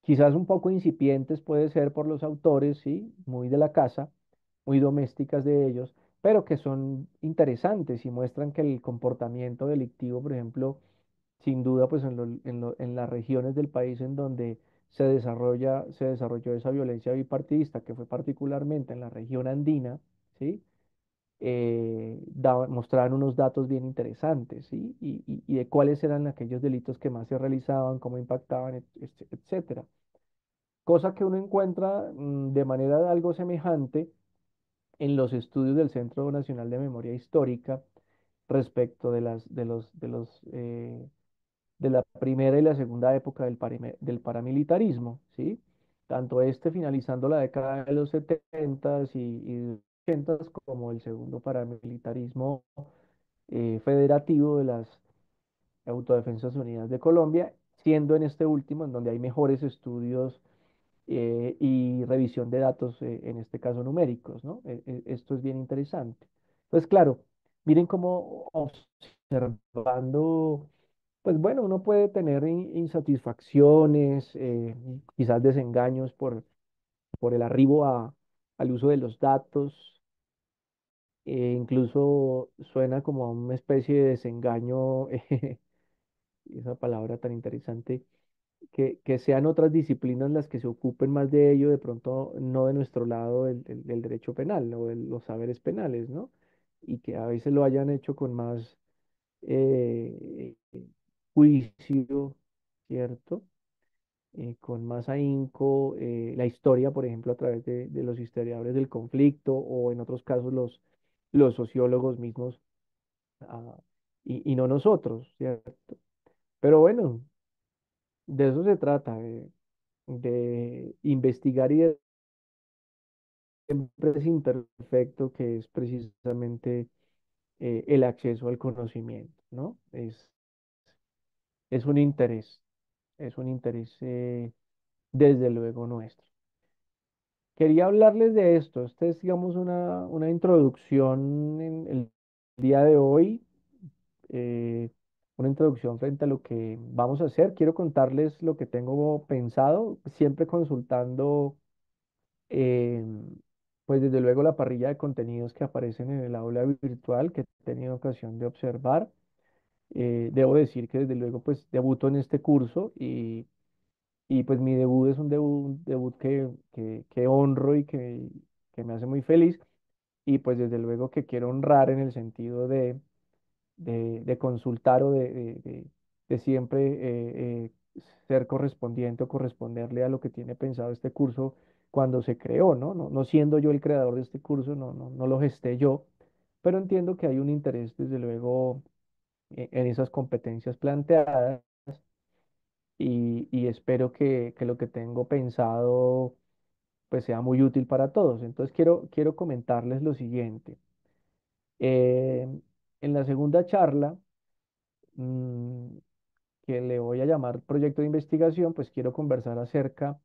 quizás un poco incipientes puede ser por los autores, sí, muy de la casa, muy domésticas de ellos, pero que son interesantes y muestran que el comportamiento delictivo, por ejemplo, sin duda, pues en las regiones del país en donde se desarrolló esa violencia bipartidista, que fue particularmente en la región andina, ¿sí? Mostraban unos datos bien interesantes, ¿sí? Y de cuáles eran aquellos delitos que más se realizaban, cómo impactaban, etcétera. Cosa que uno encuentra de manera algo semejante en los estudios del Centro Nacional de Memoria Histórica respecto de la primera y la segunda época del paramilitarismo, ¿sí? Tanto este finalizando la década de los 70 y 80 como el segundo paramilitarismo federativo de las Autodefensas Unidas de Colombia, siendo en este último en donde hay mejores estudios y revisión de datos, en este caso numéricos, ¿no? Esto es bien interesante. Entonces, claro, miren cómo observando, pues bueno, uno puede tener insatisfacciones, quizás desengaños por el arribo al uso de los datos, incluso suena como a una especie de desengaño, esa palabra tan interesante que sean otras disciplinas las que se ocupen más de ello, de pronto no de nuestro lado del derecho penal o de los saberes penales, ¿no? Y que a veces lo hayan hecho con más juicio, ¿cierto? Con más ahínco, la historia, por ejemplo, a través de los historiadores del conflicto o en otros casos los sociólogos mismos a- y no nosotros, ¿cierto? Pero bueno, de eso se trata, de investigar y de siempre es imperfecto, que es precisamente el acceso al conocimiento, ¿no? Es un interés, es un interés desde luego nuestro. Quería hablarles de esto. Esta es, digamos, una introducción en el día de hoy, eh, una introducción frente a lo que vamos a hacer. Quiero contarles lo que tengo pensado, siempre consultando, eh, pues desde luego la parrilla de contenidos que aparecen en el aula virtual que he tenido ocasión de observar. Debo decir que desde luego pues debuto en este curso y pues mi debut es un debut que honro y que me hace muy feliz. Y pues desde luego que quiero honrar en el sentido de consultar o de siempre ser correspondiente o corresponderle a lo que tiene pensado este curso cuando se creó, ¿no? No siendo yo el creador de este curso, no lo gesté yo, pero entiendo que hay un interés desde luego en esas competencias planteadas y espero que lo que tengo pensado pues sea muy útil para todos. Entonces quiero comentarles lo siguiente. Eh, en la segunda charla, mm, que le voy a llamar proyecto de investigación, pues quiero conversar acerca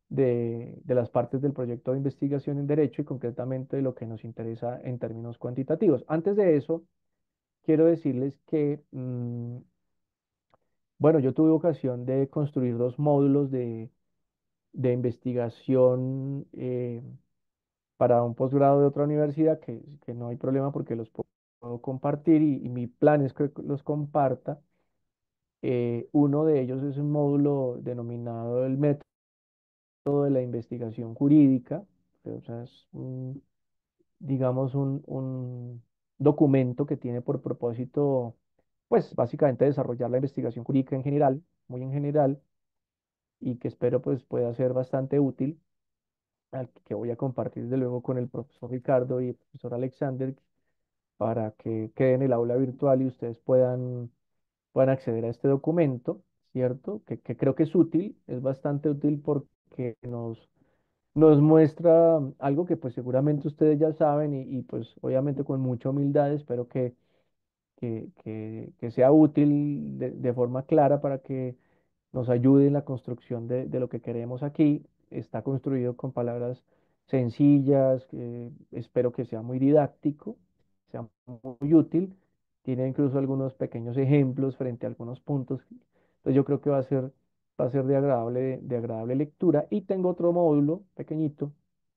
de las partes del proyecto de investigación en derecho y concretamente de lo que nos interesa en términos cuantitativos. Antes de eso, quiero decirles que, bueno, yo tuve ocasión de construir dos módulos de investigación para un posgrado de otra universidad, que no hay problema porque los puedo compartir y mi plan es que los comparta. Uno de ellos es un módulo denominado el método de la investigación jurídica, o sea, es digamos, un documento que tiene por propósito, pues básicamente desarrollar la investigación jurídica en general, muy en general, y que espero pues pueda ser bastante útil, al que voy a compartir desde luego con el profesor Ricardo y el profesor Alexander para que quede en el aula virtual y ustedes puedan acceder a este documento, ¿cierto? Que creo que es útil, es bastante útil porque nos muestra algo que pues seguramente ustedes ya saben y pues obviamente con mucha humildad espero que sea útil de forma clara para que nos ayude en la construcción de lo que queremos aquí. Está construido con palabras sencillas, espero que sea muy didáctico, sea muy útil. Tiene incluso algunos pequeños ejemplos frente a algunos puntos. Entonces yo creo que va a ser de agradable lectura. Y tengo otro módulo pequeñito,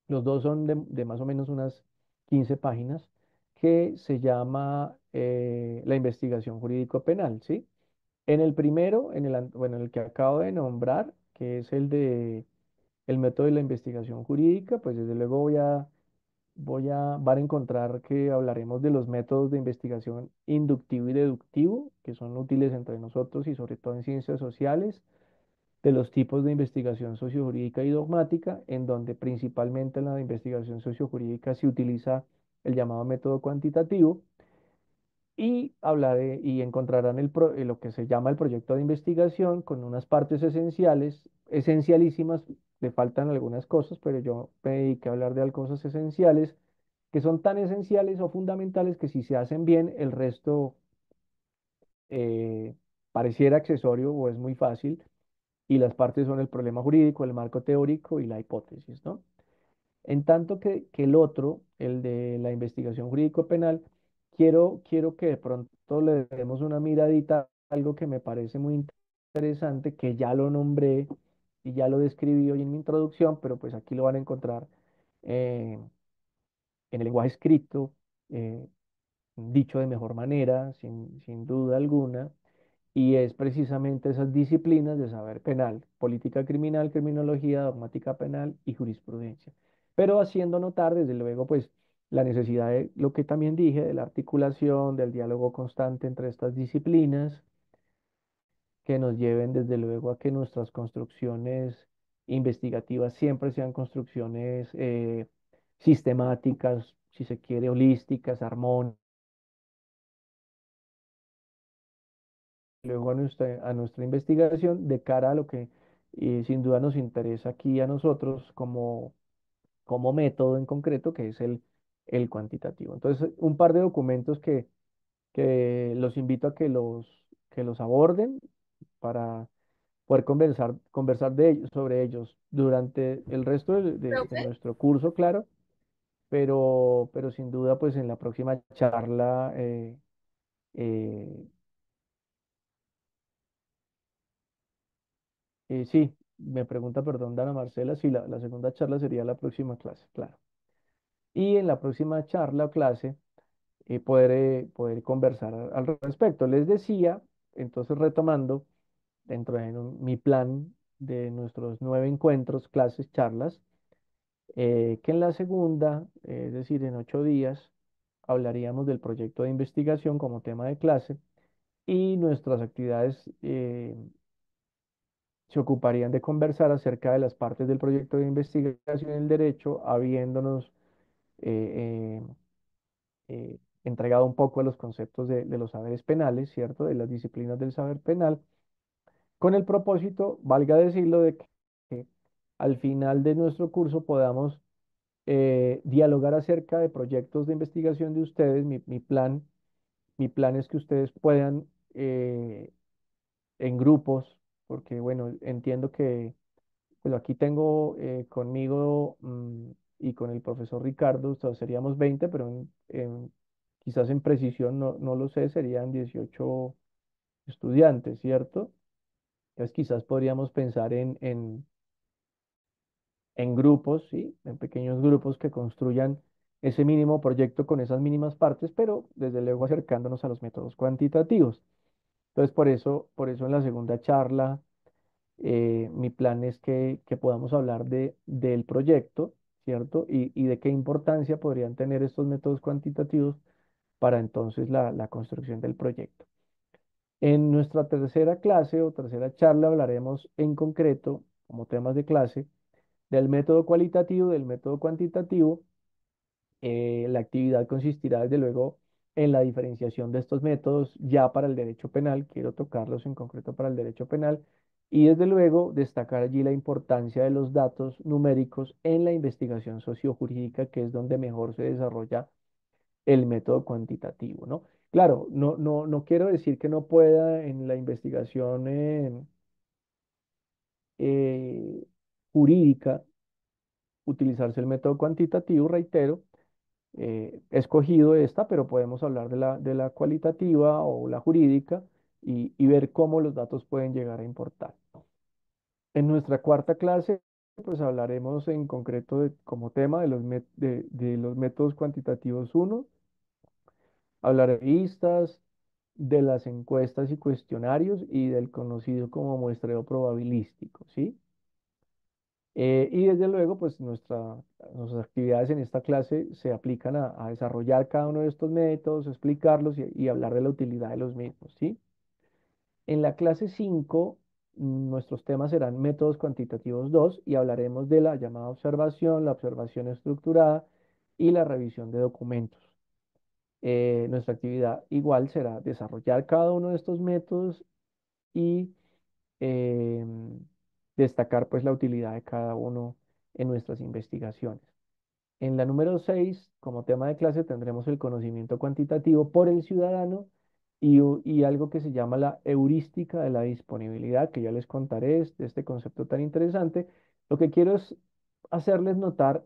los dos son de más o menos unas 15 páginas, que se llama la investigación jurídico-penal, ¿sí? En el primero, bueno, en el que acabo de nombrar, que es el método de la investigación jurídica, pues desde luego van a encontrar que hablaremos de los métodos de investigación inductivo y deductivo, que son útiles entre nosotros y sobre todo en ciencias sociales, de los tipos de investigación sociojurídica y dogmática, en donde principalmente en la investigación sociojurídica se utiliza el llamado método cuantitativo y hablaré y encontrarán lo que se llama el proyecto de investigación con unas partes esenciales, esencialísimas, le faltan algunas cosas, pero yo me dediqué a hablar de cosas esenciales que son tan esenciales o fundamentales que si se hacen bien, el resto eh, pareciera accesorio o es muy fácil, y las partes son el problema jurídico, el marco teórico y la hipótesis, ¿no? En tanto que el otro, el de la investigación jurídico-penal, quiero que de pronto le demos una miradita a algo que me parece muy interesante, que ya lo nombré y ya lo describí hoy en mi introducción, pero pues aquí lo van a encontrar eh, en el lenguaje escrito, eh, dicho de mejor manera, sin duda alguna, y es precisamente esas disciplinas de saber penal, política criminal, criminología, dogmática penal y jurisprudencia. Pero haciendo notar, desde luego, pues la necesidad de lo que también dije, de la articulación, del diálogo constante entre estas disciplinas, que nos lleven desde luego a que nuestras construcciones investigativas siempre sean construcciones sistemáticas, si se quiere, holísticas, armónicas luego a nuestra investigación de cara a lo que sin duda nos interesa aquí a nosotros como método en concreto, que es el cuantitativo. Entonces, un par de documentos que los invito a que los aborden para poder conversar sobre ellos durante el resto de Profe, nuestro curso, claro, pero sin duda, pues en la próxima charla, eh, sí, me pregunta, perdón, Dana Marcela, si la segunda charla sería la próxima clase, claro. Y en la próxima charla o clase, poder conversar al respecto. Les decía, entonces retomando, dentro de mi plan de nuestros 9 encuentros, clases, charlas, que en la segunda, es decir, en 8 días, hablaríamos del proyecto de investigación como tema de clase y nuestras actividades se ocuparían de conversar acerca de las partes del proyecto de investigación en el derecho, habiéndonos eh, entregado un poco a los conceptos de los saberes penales, ¿cierto? De las disciplinas del saber penal, con el propósito, valga decirlo, de que al final de nuestro curso podamos dialogar acerca de proyectos de investigación de ustedes. Mi plan es que ustedes puedan en grupos, porque bueno, entiendo que pues aquí tengo conmigo y con el profesor Ricardo, o sea, seríamos 20, pero quizás en precisión no lo sé, serían 18 estudiantes, ¿cierto? Entonces quizás podríamos pensar en grupos, ¿sí? En pequeños grupos que construyan ese mínimo proyecto con esas mínimas partes, pero desde luego acercándonos a los métodos cuantitativos. Entonces, por eso en la segunda charla, mi plan es que podamos hablar del proyecto, ¿cierto? Y de qué importancia podrían tener estos métodos cuantitativos para entonces la construcción del proyecto. En nuestra tercera clase o tercera charla hablaremos en concreto, como temas de clase, del método cualitativo, del método cuantitativo. La actividad consistirá, desde luego, en la diferenciación de estos métodos ya para el derecho penal. Quiero tocarlos en concreto para el derecho penal. Y desde luego, destacar allí la importancia de los datos numéricos en la investigación sociojurídica, que es donde mejor se desarrolla el método cuantitativo, ¿no? Claro, no quiero decir que no pueda en la investigación eh, jurídica utilizarse el método cuantitativo, reitero, escogido esta, pero podemos hablar de la cualitativa o la jurídica y ver cómo los datos pueden llegar a importar. En nuestra cuarta clase, pues hablaremos en concreto como tema de los métodos cuantitativos uno. Hablaré de listas, de las encuestas y cuestionarios y del conocido como muestreo probabilístico, ¿sí? Y desde luego, pues nuestras actividades en esta clase se aplican a desarrollar cada uno de estos métodos, explicarlos y hablar de la utilidad de los mismos, ¿sí? En la clase 5 nuestros temas serán métodos cuantitativos 2 y hablaremos de la llamada observación, la observación estructurada y la revisión de documentos. Nuestra actividad igual será desarrollar cada uno de estos métodos y destacar pues la utilidad de cada uno en nuestras investigaciones. En la número 6 como tema de clase, tendremos el conocimiento cuantitativo por el ciudadano y algo que se llama la heurística de la disponibilidad, que ya les contaré de este concepto tan interesante. Lo que quiero es hacerles notar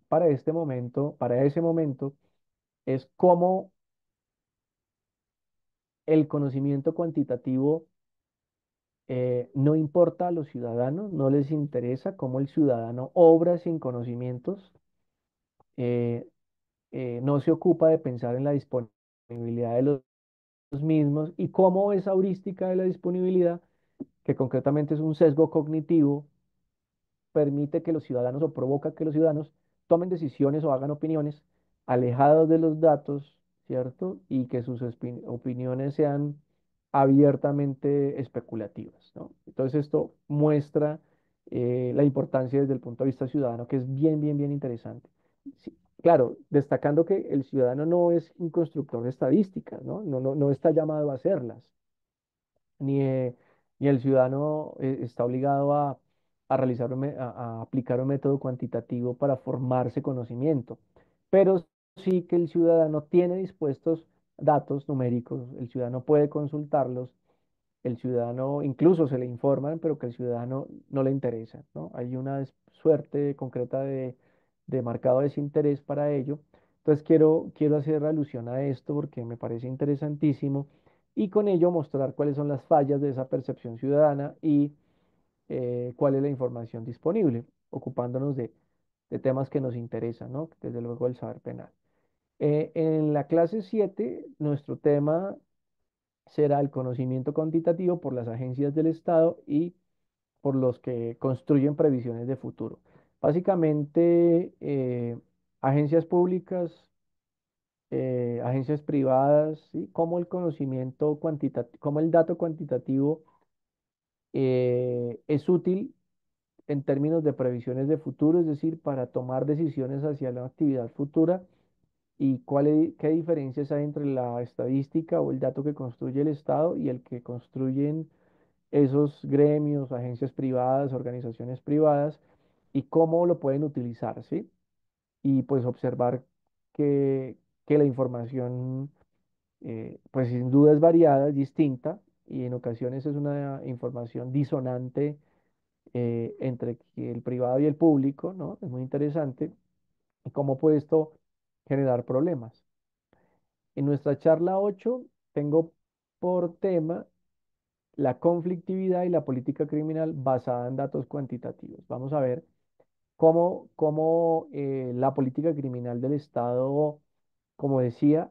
para ese momento, es cómo el conocimiento cuantitativo no importa a los ciudadanos, no les interesa cómo el ciudadano obra sin conocimientos, eh, no se ocupa de pensar en la disponibilidad de los mismos y cómo esa heurística de la disponibilidad, que concretamente es un sesgo cognitivo, permite que los ciudadanos o provoca que los ciudadanos tomen decisiones o hagan opiniones alejadas de los datos, ¿cierto? Y que sus opiniones sean abiertamente especulativas, ¿no? Entonces esto muestra la importancia desde el punto de vista ciudadano, que es bien, bien, bien interesante. Sí, claro, destacando que el ciudadano no es un constructor de estadísticas, ¿no? No está llamado a hacerlas. ni, ni el ciudadano está obligado a realizar a aplicar un método cuantitativo para formarse conocimiento, pero sí que el ciudadano tiene dispuestos datos numéricos, el ciudadano puede consultarlos, el ciudadano incluso se le informan, pero que el ciudadano no le interesa, ¿no? Hay una suerte concreta de marcado desinterés para ello. Entonces quiero hacer alusión a esto porque me parece interesantísimo y con ello mostrar cuáles son las fallas de esa percepción ciudadana y cuál es la información disponible, ocupándonos de temas que nos interesan, ¿no? Desde luego el saber penal. En la clase 7 nuestro tema será el conocimiento cuantitativo por las agencias del Estado y por los que construyen previsiones de futuro. Básicamente, agencias públicas, agencias privadas, ¿sí? Cómo el conocimiento cuantitativo, cómo el dato cuantitativo es útil en términos de previsiones de futuro, es decir, para tomar decisiones hacia la actividad futura y qué diferencias hay entre la estadística o el dato que construye el Estado y el que construyen esos gremios, agencias privadas, organizaciones privadas y cómo lo pueden utilizar, ¿sí? Y pues observar que la información, pues sin duda es variada, es distinta y en ocasiones es una información disonante entre el privado y el público, ¿no? Es muy interesante y cómo puede esto generar problemas. En nuestra charla 8 tengo por tema la conflictividad y la política criminal basada en datos cuantitativos. Vamos a ver cómo la política criminal del Estado, como decía,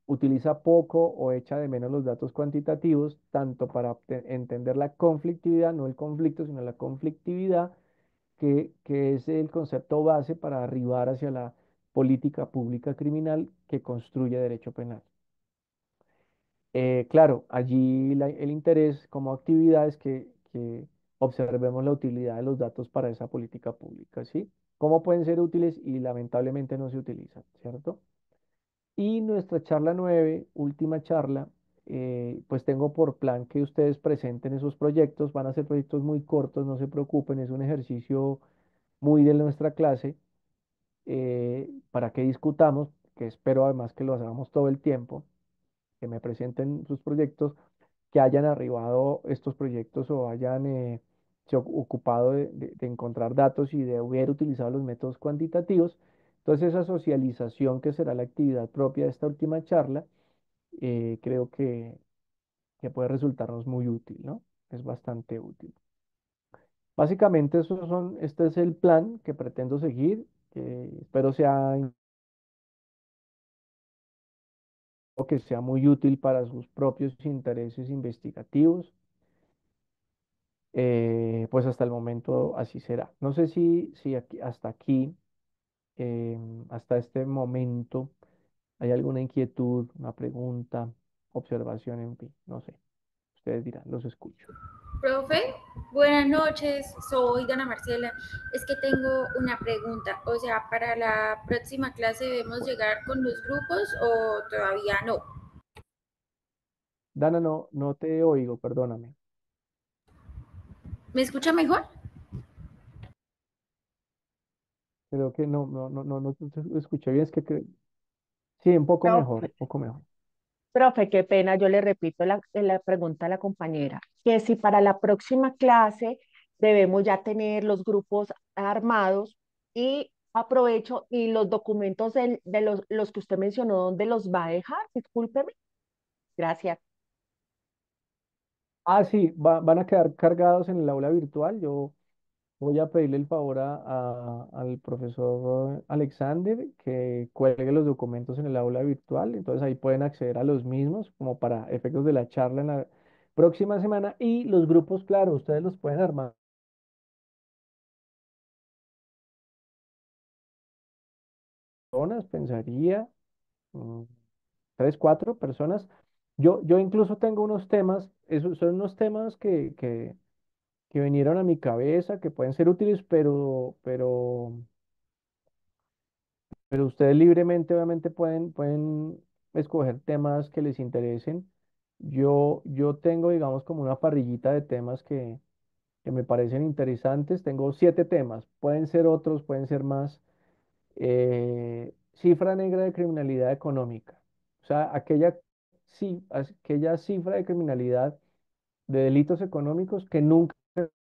utiliza poco o echa de menos los datos cuantitativos, tanto para entender la conflictividad, no el conflicto, sino la conflictividad, que es el concepto base para arribar hacia la política pública criminal que construye derecho penal. Claro, allí el interés como actividad es que observemos la utilidad de los datos para esa política pública, ¿sí? Cómo pueden ser útiles y lamentablemente no se utilizan, ¿cierto? Y nuestra charla 9, última charla, pues tengo por plan que ustedes presenten esos proyectos, van a ser proyectos muy cortos, no se preocupen, es un ejercicio muy de nuestra clase para que discutamos, que espero además que lo hagamos todo el tiempo, que me presenten sus proyectos que hayan arribado estos proyectos o hayan se ocupado de encontrar datos y de haber utilizado los métodos cuantitativos. Entonces, esa socialización que será la actividad propia de esta última charla, creo que puede resultarnos muy útil, ¿no? Es bastante útil. Básicamente, este es el plan que pretendo seguir, que espero o que sea muy útil para sus propios intereses investigativos. Pues hasta el momento así será. No sé si hasta aquí, hasta este momento, hay alguna inquietud, una pregunta, observación, en fin, no sé. Ustedes dirán, los escucho. Profe, buenas noches, soy Dana Marcela. Es que tengo una pregunta, o sea, para la próxima clase debemos llegar con los grupos o todavía no. Dana, no te oigo, perdóname. ¿Me escucha mejor? Creo que no te escuché bien, es que sí, un poco mejor, Profe, un poco mejor. profe, qué pena, yo le repito la pregunta a la compañera, que si para la próxima clase debemos ya tener los grupos armados y aprovecho y los documentos de los que usted mencionó, ¿dónde los va a dejar? Discúlpeme. Gracias. Ah, sí, van a quedar cargados en el aula virtual. Yo voy a pedirle el favor al profesor Alexander que cuelgue los documentos en el aula virtual. Entonces ahí pueden acceder a los mismos como para efectos de la charla en la próxima semana. Y los grupos, claro, ustedes los pueden armar. Personas, pensaría, mm, tres, cuatro personas. Yo incluso tengo unos temas, esos son unos temas que vinieron a mi cabeza, que pueden ser útiles, pero ustedes libremente, obviamente, pueden escoger temas que les interesen. Yo tengo, digamos, como una parrillita de temas que me parecen interesantes. Tengo 7 temas, pueden ser otros, pueden ser más. Cifra negra de criminalidad económica, o sea, aquella cifra de criminalidad de delitos económicos que nunca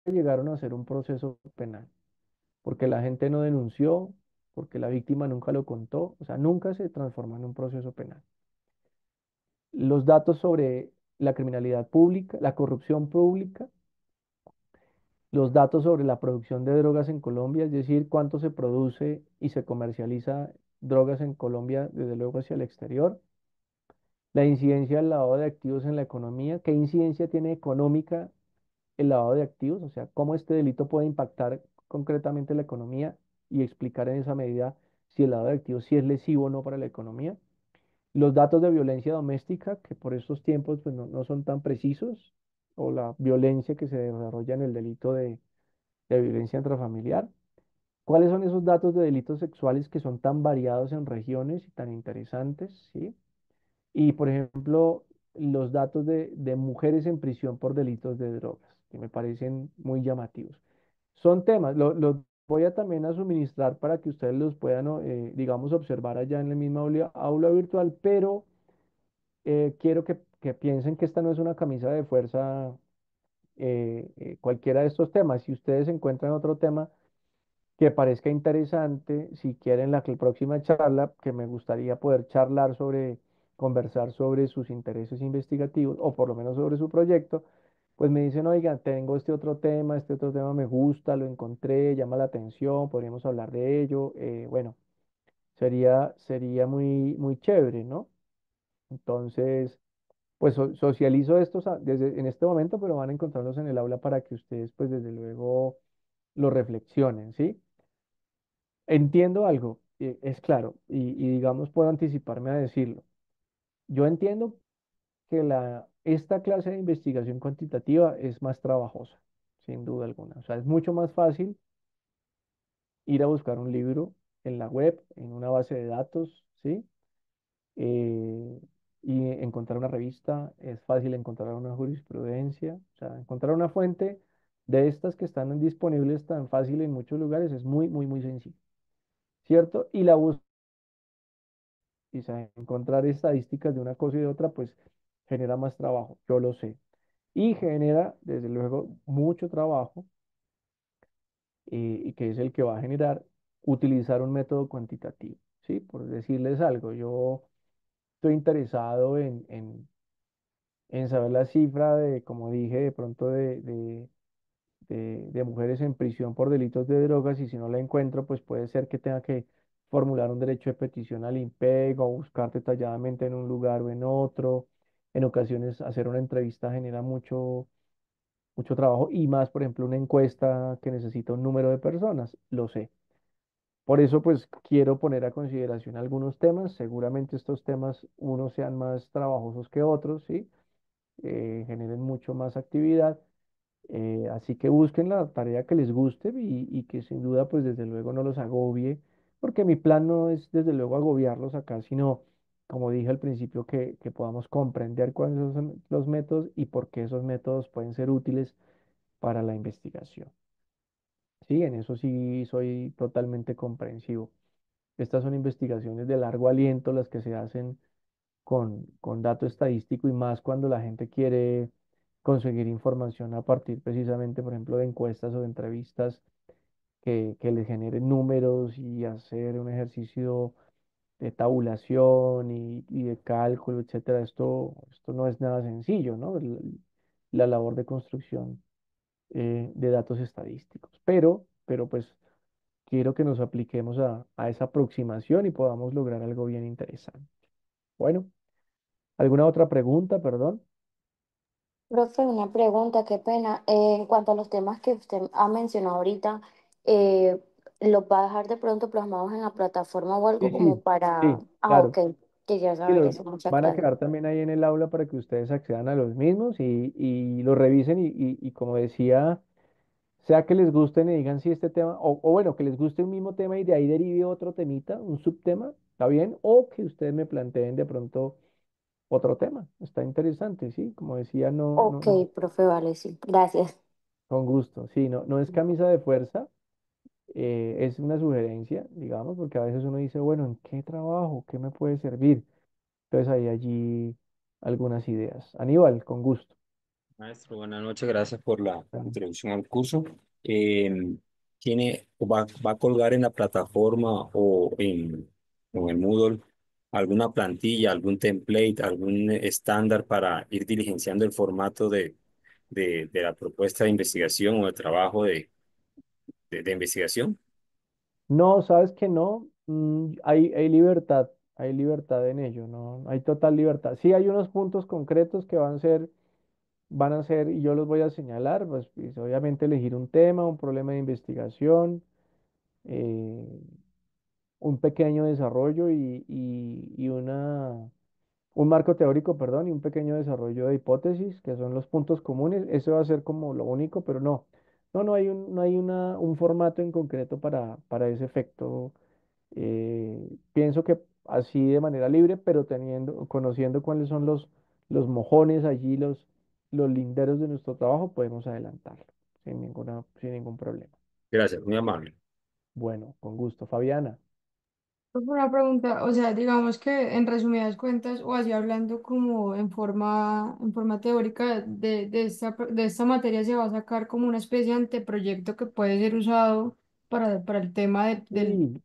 llegaron a ser un proceso penal, porque la gente no denunció, porque la víctima nunca lo contó, o sea, nunca se transformó en un proceso penal. Los datos sobre la criminalidad pública, la corrupción pública, los datos sobre la producción de drogas en Colombia, es decir, cuánto se produce y se comercializa drogas en Colombia, desde luego hacia el exterior, la incidencia del lavado de activos en la economía, qué incidencia tiene económica el lavado de activos, o sea, cómo este delito puede impactar concretamente la economía y explicar en esa medida si el lavado de activos sí es lesivo o no para la economía. Los datos de violencia doméstica, que por estos tiempos pues, no son tan precisos, o la violencia que se desarrolla en el delito de violencia intrafamiliar. ¿Cuáles son esos datos de delitos sexuales que son tan variados en regiones y tan interesantes? ¿Sí? Y, por ejemplo, los datos de mujeres en prisión por delitos de drogas, que me parecen muy llamativos. Son temas, los voy a también a suministrar para que ustedes los puedan, digamos, observar allá en la misma aula virtual, pero quiero que piensen que esta no es una camisa de fuerza cualquiera de estos temas. Si ustedes encuentran otro tema que parezca interesante, si quieren la próxima charla, que me gustaría poder charlar sobre, conversar sobre sus intereses investigativos o por lo menos sobre su proyecto, pues me dicen, oigan, tengo este otro tema me gusta, lo encontré, llama la atención, podríamos hablar de ello. Bueno, sería muy, muy chévere, ¿no? Entonces, pues socializo estos desde en este momento, pero van a encontrarlos en el aula para que ustedes, pues desde luego, lo reflexionen, ¿sí? Entiendo algo, es claro, y digamos puedo anticiparme a decirlo. Yo entiendo que esta clase de investigación cuantitativa es más trabajosa, sin duda alguna. O sea, es mucho más fácil ir a buscar un libro en la web, en una base de datos, ¿sí? Eh, y encontrar una revista, es fácil encontrar una jurisprudencia, o sea, encontrar una fuente de estas que están disponibles tan fácil en muchos lugares es muy, muy, muy sencillo, ¿cierto? Y la búsqueda y encontrar estadísticas de una cosa y de otra, pues genera más trabajo, yo lo sé. Y genera, desde luego, mucho trabajo, y que es el que va a generar utilizar un método cuantitativo, ¿sí? Por decirles algo, yo estoy interesado en saber la cifra de, como dije, de pronto de mujeres en prisión por delitos de drogas y si no la encuentro, pues puede ser que tenga que formular un derecho de petición al IMPEG o buscar detalladamente en un lugar o en otro. En ocasiones hacer una entrevista genera mucho trabajo y más, por ejemplo, una encuesta que necesita un número de personas, lo sé. Por eso, pues quiero poner a consideración algunos temas. Seguramente estos temas, unos sean más trabajosos que otros, ¿sí? Generen mucho más actividad. Así que busquen la tarea que les guste y que sin duda, pues desde luego no los agobie, porque mi plan no es desde luego agobiarlos acá, sino, como dije al principio, que podamos comprender cuáles son los métodos y por qué esos métodos pueden ser útiles para la investigación. Sí, en eso sí soy totalmente comprensivo. Estas son investigaciones de largo aliento las que se hacen con dato estadístico y más cuando la gente quiere conseguir información a partir precisamente, por ejemplo, de encuestas o de entrevistas que les generen números y hacer un ejercicio de tabulación y de cálculo, etcétera. Esto no es nada sencillo, ¿no? La labor de construcción de datos estadísticos. Pero pues quiero que nos apliquemos a esa aproximación y podamos lograr algo bien interesante. Bueno. ¿Alguna otra pregunta, perdón? Profe, una pregunta, qué pena. En cuanto a los temas que usted ha mencionado ahorita, ¿los va a dejar de pronto plasmados en la plataforma o algo Sí, como sí, para... sí, Ah, claro. ok, quería Sí, saber eso. Muchas van a gracias. quedar también ahí en el aula para que ustedes accedan a los mismos y los revisen y como decía, sea que les gusten y digan si este tema, o bueno, que les guste un mismo tema y de ahí derive otro temita, un subtema, ¿está bien? O que ustedes me planteen de pronto otro tema. Está interesante, sí. Como decía, Ok, profe, vale, sí. Gracias. con gusto. Sí, no es camisa de fuerza, es una sugerencia, digamos, porque a veces uno dice, bueno, ¿en qué trabajo? ¿Qué me puede servir? Entonces hay allí algunas ideas. Aníbal, con gusto. Maestro, buenas noches, gracias por la Bueno, introducción al curso. Eh, ¿Va a colgar en la plataforma o en el Moodle alguna plantilla, algún template, algún estándar para ir diligenciando el formato de la propuesta de investigación o de trabajo de investigación? no, sabes que no, hay libertad en ello, no, hay total libertad. Sí hay unos puntos concretos que van a ser, y yo los voy a señalar, pues, obviamente elegir un tema, un problema de investigación, eh, un pequeño desarrollo y un marco teórico, perdón, y un pequeño desarrollo de hipótesis, que son los puntos comunes. Eso va a ser como lo único, pero no hay un formato en concreto para ese efecto. Pienso que así de manera libre, pero conociendo cuáles son los mojones allí, los linderos de nuestro trabajo, podemos adelantarlo sin ningún problema. Gracias, muy amable. Bueno, con gusto. Fabiana. Pues una pregunta, o sea, digamos que en resumidas cuentas, o así hablando como en forma teórica de esta materia se va a sacar como una especie de anteproyecto que puede ser usado para el tema del Sí,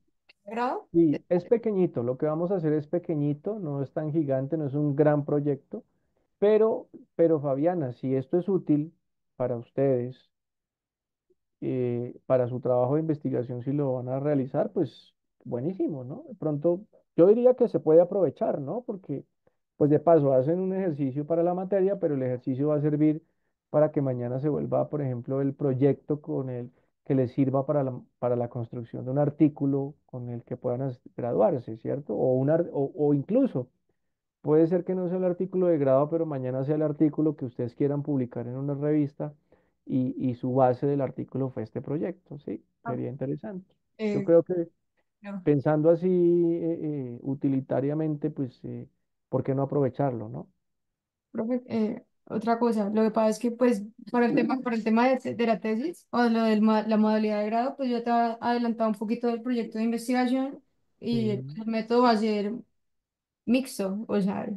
grado. sí, es pequeñito. Lo que vamos a hacer es pequeñito, no es tan gigante, no es un gran proyecto, pero Fabiana, si esto es útil para ustedes, para su trabajo de investigación, si lo van a realizar, pues buenísimo, ¿no? De pronto, yo diría que se puede aprovechar, ¿no? Porque, pues de paso, hacen un ejercicio para la materia, pero el ejercicio va a servir para que mañana se vuelva, por ejemplo, el proyecto con el que les sirva para la construcción de un artículo con el que puedan graduarse, ¿cierto? O incluso puede ser que no sea el artículo de grado, pero mañana sea el artículo que ustedes quieran publicar en una revista y su base del artículo fue este proyecto, ¿sí? Ah, Sería interesante. Yo eh, creo que no, pensando así utilitariamente, pues, ¿por qué no aprovecharlo, no? profe, otra cosa, lo que pasa es que pues para el tema de la tesis o lo de la modalidad de grado, pues yo te he adelantado un poquito del proyecto de investigación y el Sí, método va a ser mixto, o sea,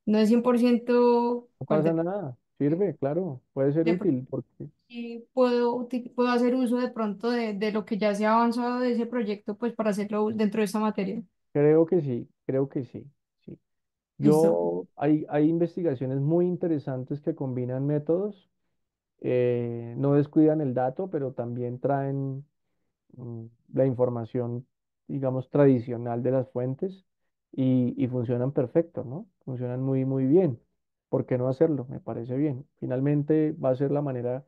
no es 100% no pasa cuantitativo. nada, sirve, claro, puede ser De pronto útil, porque sí puedo hacer uso de pronto de lo que ya se ha avanzado de ese proyecto, pues para hacerlo dentro de esta materia. creo que sí, sí. Listo. Hay investigaciones muy interesantes que combinan métodos, no descuidan el dato, pero también traen la información, digamos, tradicional de las fuentes y funcionan perfecto, ¿no? Funcionan muy, muy bien. ¿Por qué no hacerlo? Me parece bien. Finalmente va a ser la manera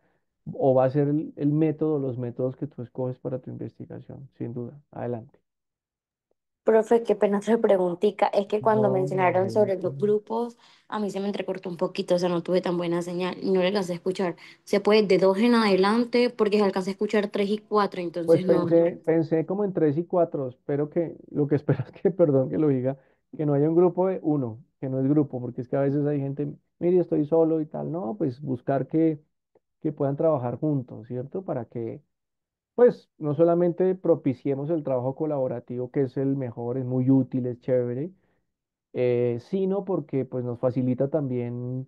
o va a ser el método, los métodos que tú escoges para tu investigación, sin duda. Adelante. Profe, qué pena otra preguntita. Es que cuando No, mencionaron sobre adelante. los grupos, a mí se me entrecortó un poquito, o sea, no tuve tan buena señal y no le alcancé a escuchar. Se puede de dos en adelante porque alcancé a escuchar tres y cuatro, Pues entonces no. pensé como en tres y cuatro. Espero que, lo que espero es que, perdón que lo diga, que no haya un grupo de uno, que no es grupo, porque es que a veces hay gente, mire, estoy solo y tal. No, pues buscar que puedan trabajar juntos, ¿cierto? Para que, pues, no solamente propiciemos el trabajo colaborativo, que es el mejor, es muy útil, es chévere, sino porque, pues, nos facilita también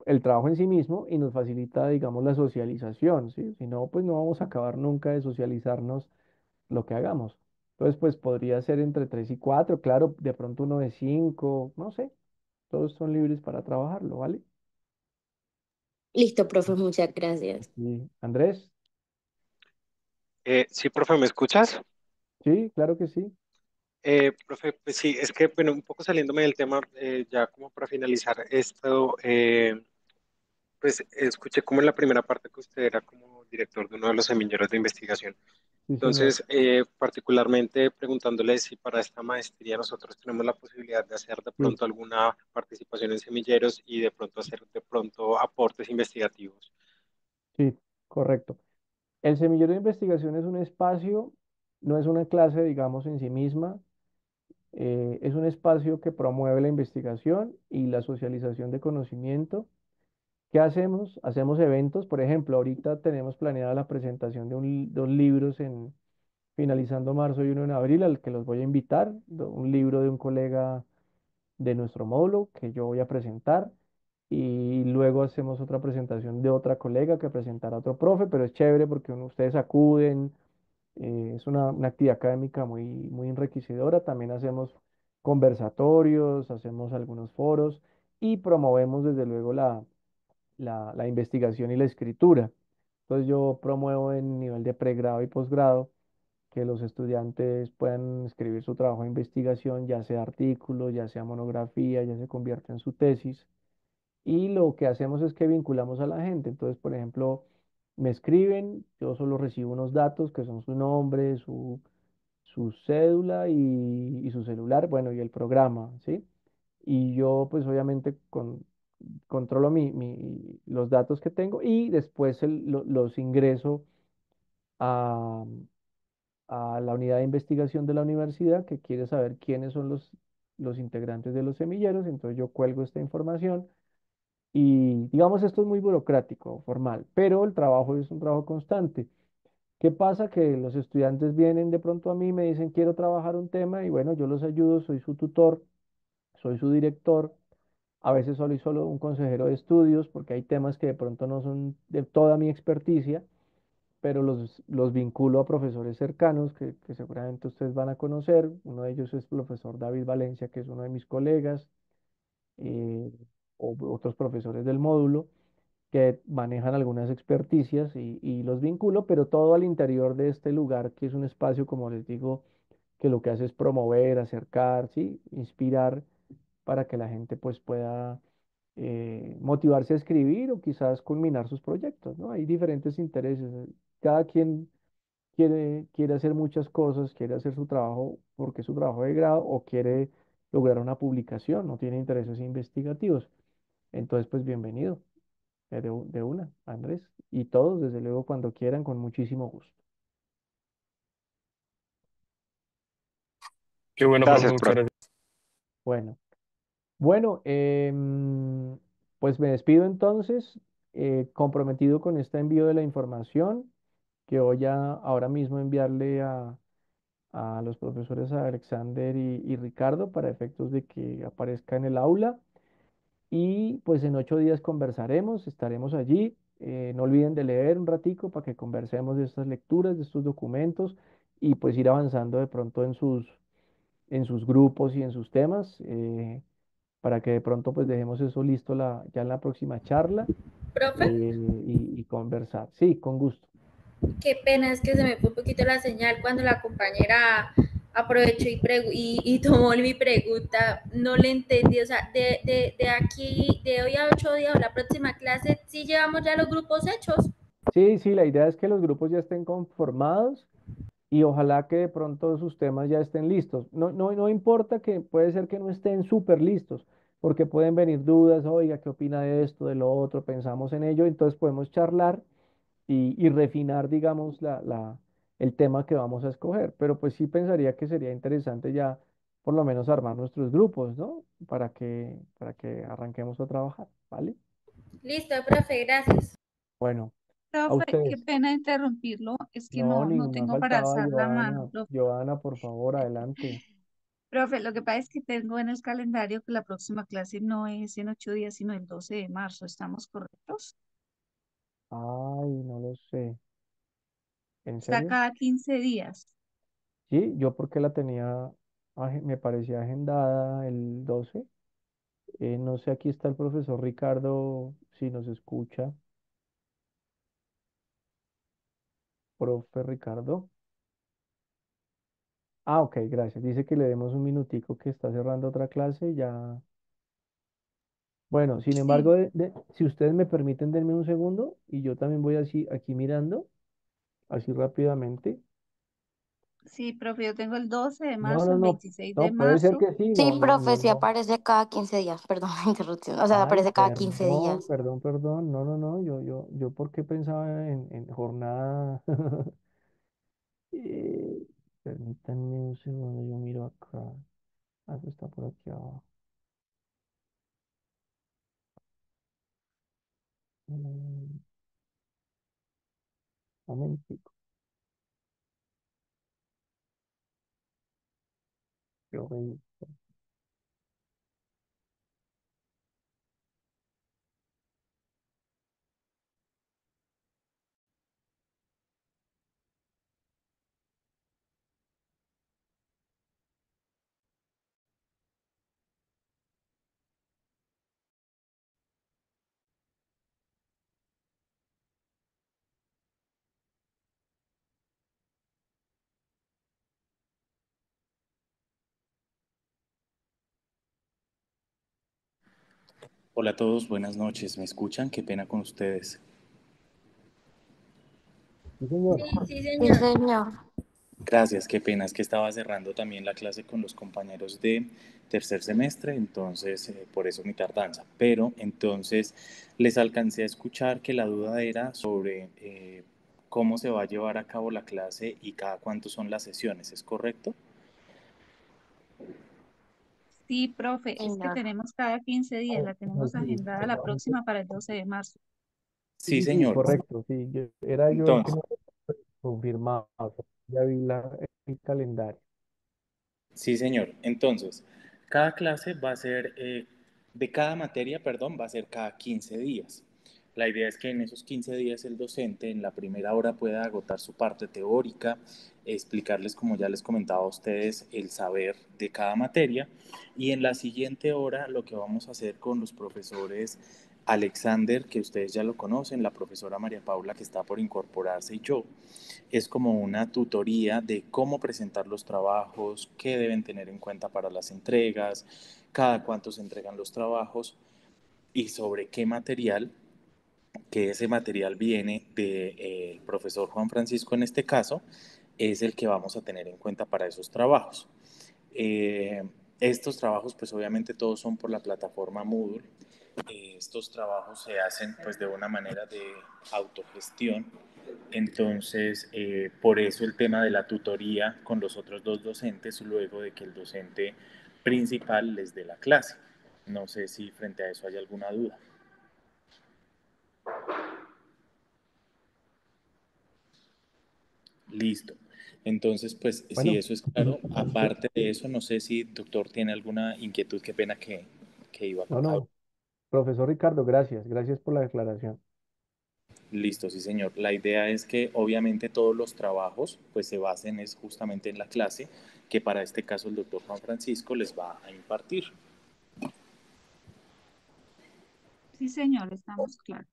el trabajo en sí mismo y nos facilita, digamos, la socialización, ¿sí? Si no, pues no vamos a acabar nunca de socializarnos lo que hagamos. Entonces, pues podría ser entre tres y cuatro, claro, de pronto uno de cinco, no sé, todos son libres para trabajarlo, ¿vale? Listo, profe, muchas gracias. Y Andrés, Sí, profe, ¿me escuchas? sí, claro que sí. Profe, pues sí, es que, bueno, un poco saliéndome del tema, ya como para finalizar esto, pues escuché como en la primera parte que usted era como director de uno de los semilleros de investigación. Sí, señor. Entonces, particularmente preguntándole si para esta maestría nosotros tenemos la posibilidad de hacer de Sí, pronto alguna participación en semilleros y de pronto hacer de pronto aportes investigativos. sí, correcto. El semillero de investigación es un espacio, no es una clase, digamos, en sí misma, Es un espacio que promueve la investigación y la socialización de conocimiento. ¿Qué hacemos? Hacemos eventos, por ejemplo, ahorita tenemos planeada la presentación de dos libros en finalizando marzo y uno en abril, al que los voy a invitar, un libro de un colega de nuestro módulo que yo voy a presentar y luego hacemos otra presentación de otra colega que presentará otro profe, pero es chévere porque ustedes acuden, es una actividad académica muy enriquecedora. También hacemos conversatorios, hacemos algunos foros y promovemos desde luego la investigación y la escritura. Entonces yo promuevo en nivel de pregrado y posgrado que los estudiantes puedan escribir su trabajo de investigación, ya sea artículo, ya sea monografía, ya se convierte en su tesis. Y lo que hacemos es que vinculamos a la gente. Entonces, por ejemplo, me escriben, yo solo recibo unos datos que son su nombre, su cédula y su celular, bueno, y el programa, ¿sí? Y yo, pues obviamente, controlo los datos que tengo y después los ingreso a, a la unidad de investigación de la universidad que quiere saber quiénes son los integrantes de los semilleros. Entonces yo cuelgo esta información y digamos esto es muy burocrático, formal, pero el trabajo es un trabajo constante. ¿Qué pasa? Que los estudiantes vienen de pronto a mí, me dicen quiero trabajar un tema y bueno, yo los ayudo, soy su tutor, soy su director. A veces soy solo un consejero de estudios porque hay temas que de pronto no son de toda mi experticia, pero los vinculo a profesores cercanos que seguramente ustedes van a conocer. Uno de ellos es el profesor David Valencia, que es uno de mis colegas, eh, o otros profesores del módulo que manejan algunas experticias y los vinculo, pero todo al interior de este lugar, que es un espacio, como les digo, que lo que hace es promover, acercar, ¿sí? Inspirar para que la gente pues pueda motivarse a escribir o quizás culminar sus proyectos, ¿no? Hay diferentes intereses. Cada quien quiere hacer muchas cosas, quiere hacer su trabajo porque es su trabajo de grado o quiere lograr una publicación, no tiene intereses investigativos. Entonces, pues bienvenido de una, Andrés. Y todos, desde luego, cuando quieran, con muchísimo gusto. Qué bueno, profe, Gracias, muchas profe. gracias. Bueno, bueno, pues me despido entonces, comprometido con este envío de la información que voy a ahora mismo enviarle a los profesores Alexander y Ricardo para efectos de que aparezca en el aula. Y pues en 8 días conversaremos, estaremos allí. No olviden de leer un ratico para que conversemos de estas lecturas, de estos documentos y pues ir avanzando de pronto en sus grupos y en sus temas, para que de pronto pues dejemos eso listo ya en la próxima charla, Profe, y conversar. Sí, con gusto. qué pena, es que se me fue un poquito la señal cuando la compañera aprovechó y tomó mi pregunta. No le entendí, o sea, de aquí, de hoy a 8 días o la próxima clase, sí llevamos ya los grupos hechos. Sí, sí, la idea es que los grupos ya estén conformados y ojalá que de pronto sus temas ya estén listos. No importa que puede ser que no estén súper listos, porque pueden venir dudas, oiga, ¿qué opina de esto, de lo otro? Pensamos en ello, entonces podemos charlar y refinar, digamos, el tema que vamos a escoger. Pero pues sí pensaría que sería interesante ya por lo menos armar nuestros grupos, ¿no? Para que arranquemos a trabajar, ¿vale? Listo, profe, gracias. Bueno, a Profe, qué ustedes. pena interrumpirlo, es que No, no ninguna tengo para faltaba, alzar la mano, Joana. profe. Joana, por favor, adelante. Profe, lo que pasa es que tengo en el calendario que la próxima clase no es en 8 días, sino el 12 de marzo. ¿Estamos correctos? Ay, no lo sé. ¿En Está serio? cada 15 días. Sí, yo porque la tenía, me parecía agendada el 12. No sé, aquí está el profesor Ricardo, si nos escucha. Profe Ricardo. Ah, ok, gracias. Dice que le demos un minutico que está cerrando otra clase y ya. Bueno, sin embargo, Sí, si ustedes me permiten, denme un segundo y yo también voy así aquí mirando, así rápidamente. sí, profe, yo tengo el 12 de No, marzo, no, el no, 26 de no, puede ser marzo. que sí, Sí, no, no, profe, no, sí no. aparece cada 15 días, perdón la interrupción, o sea, Ay, aparece cada 15 perdón, días. perdón, perdón. No, no, no. Yo, ¿por qué pensaba en jornada? Eh, Permítanme un segundo, yo miro acá. Ah, eso está por aquí abajo. Un momentico. Yo ven- Hola a todos, buenas noches. ¿Me escuchan? Qué pena con ustedes. Sí, señor. Sí, sí, Sí, señor. señor. Gracias, qué pena. Es que estaba cerrando también la clase con los compañeros de tercer semestre, entonces por eso mi tardanza. Pero entonces les alcancé a escuchar que la duda era sobre cómo se va a llevar a cabo la clase y cada cuánto son las sesiones, ¿es correcto? Sí, profe, es que Señor. tenemos cada 15 días, la Ah, tenemos sí, agendada la próxima para el 12 de marzo. Sí, sí, sí, señor. correcto. Sí, era yo el que Entonces, no confirmaba. Ya vi el calendario. sí, señor. Entonces, cada clase va a ser, de cada materia, perdón, va a ser cada 15 días. La idea es que en esos 15 días el docente en la primera hora pueda agotar su parte teórica, explicarles, como ya les comentaba a ustedes, el saber de cada materia. Y en la siguiente hora lo que vamos a hacer con los profesores Alexander, que ustedes ya lo conocen, la profesora María Paula, que está por incorporarse, y yo, es como una tutoría de cómo presentar los trabajos, qué deben tener en cuenta para las entregas, cada cuánto se entregan los trabajos y sobre qué material, que ese material viene del profesor Juan Francisco en este caso, es el que vamos a tener en cuenta para esos trabajos. Eh, Estos trabajos, pues obviamente todos son por la plataforma Moodle. Estos trabajos se hacen pues de una manera de autogestión. Entonces, por eso el tema de la tutoría con los otros dos docentes luego de que el docente principal les dé la clase. No sé si frente a eso hay alguna duda. Listo. Entonces, pues si Bueno, eso es claro, aparte de eso, no sé si el doctor tiene alguna inquietud, qué pena que iba no, a... no. Profesor Ricardo, gracias. Gracias por la declaración. Listo, sí señor. La idea es que obviamente todos los trabajos pues se basen es justamente en la clase que para este caso el doctor Juan Francisco les va a impartir. Sí, señor, estamos claros.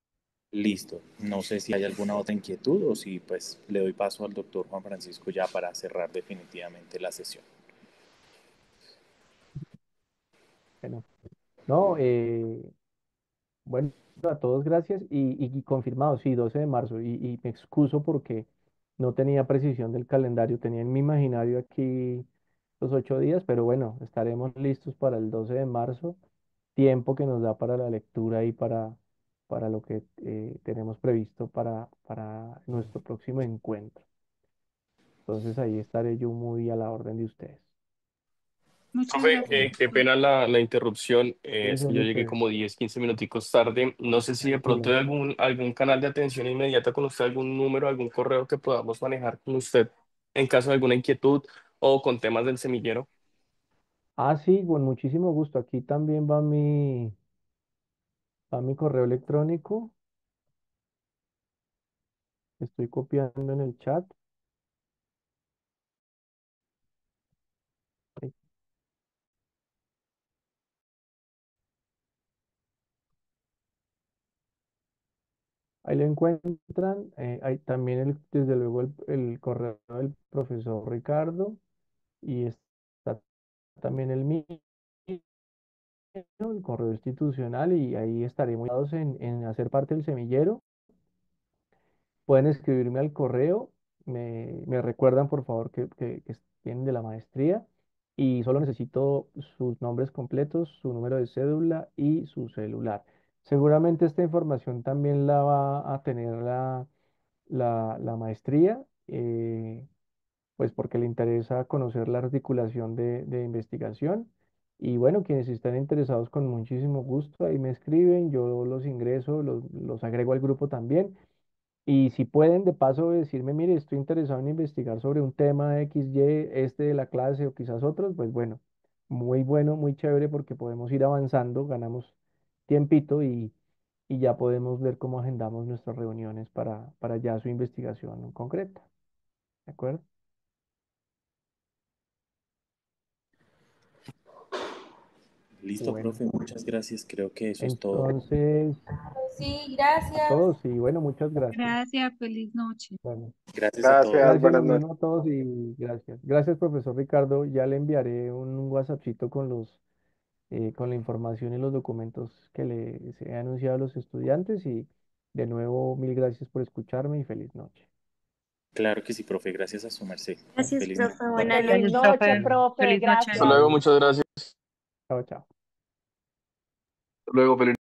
Listo. No sé si hay alguna otra inquietud o si pues le doy paso al doctor Juan Francisco ya para cerrar definitivamente la sesión. Bueno, no, bueno, a todos gracias y confirmado, sí, 12 de marzo. Y me excuso porque no tenía precisión del calendario, tenía en mi imaginario aquí los 8 días, pero bueno, estaremos listos para el 12 de marzo, tiempo que nos da para la lectura y para lo que tenemos previsto para nuestro próximo encuentro. Entonces ahí estaré yo muy a la orden de ustedes. Muchas Profe, gracias, qué doctor. pena la interrupción. Sí, Es que yo llegué Felipe, como 10 15 minuticos tarde. No sé si de pronto tranquilo. hay algún canal de atención inmediata con usted, algún número, algún correo que podamos manejar con usted en caso de alguna inquietud o con temas del semillero. Ah, sí, con muchísimo gusto. Aquí también va mi correo electrónico. Estoy copiando en el chat. Ahí ahí lo encuentran. Hay también, desde luego, el correo del profesor Ricardo. Y está también el mío, el correo institucional. Y ahí estaremos en hacer parte del semillero. Pueden escribirme al correo, me recuerdan por favor que tienen de la maestría y solo necesito sus nombres completos, su número de cédula y su celular. Seguramente esta información también la va a tener la maestría, pues porque le interesa conocer la articulación de investigación. Y bueno, quienes estén interesados con muchísimo gusto, ahí me escriben, yo los ingreso, los agrego al grupo también. Y si pueden, de paso, decirme, mire, estoy interesado en investigar sobre un tema X, Y, este de la clase o quizás otros, pues bueno, muy chévere porque podemos ir avanzando, ganamos tiempito y ya podemos ver cómo agendamos nuestras reuniones para ya su investigación concreta. ¿De acuerdo? Listo, Bueno, profe, muchas gracias. Creo que eso es todo. entonces, Sí, a gracias. todos y bueno, muchas gracias. Gracias, feliz noche. Bueno, Gracias a todos. Gracias, gracias buenas lo noches. mismo a todos y gracias. Gracias, profesor Ricardo. Ya le enviaré un WhatsAppcito con la información y los documentos que se he anunciado a los estudiantes y de nuevo mil gracias por escucharme y feliz noche. Claro que sí, profe. Gracias a su merced. Gracias, Feliz noche. profe. Buenas Feliz noches. Gracias, noche, profe. profe, Feliz noche. Hasta gracias. luego, muchas gracias. Chao, chao. Hasta luego, feliz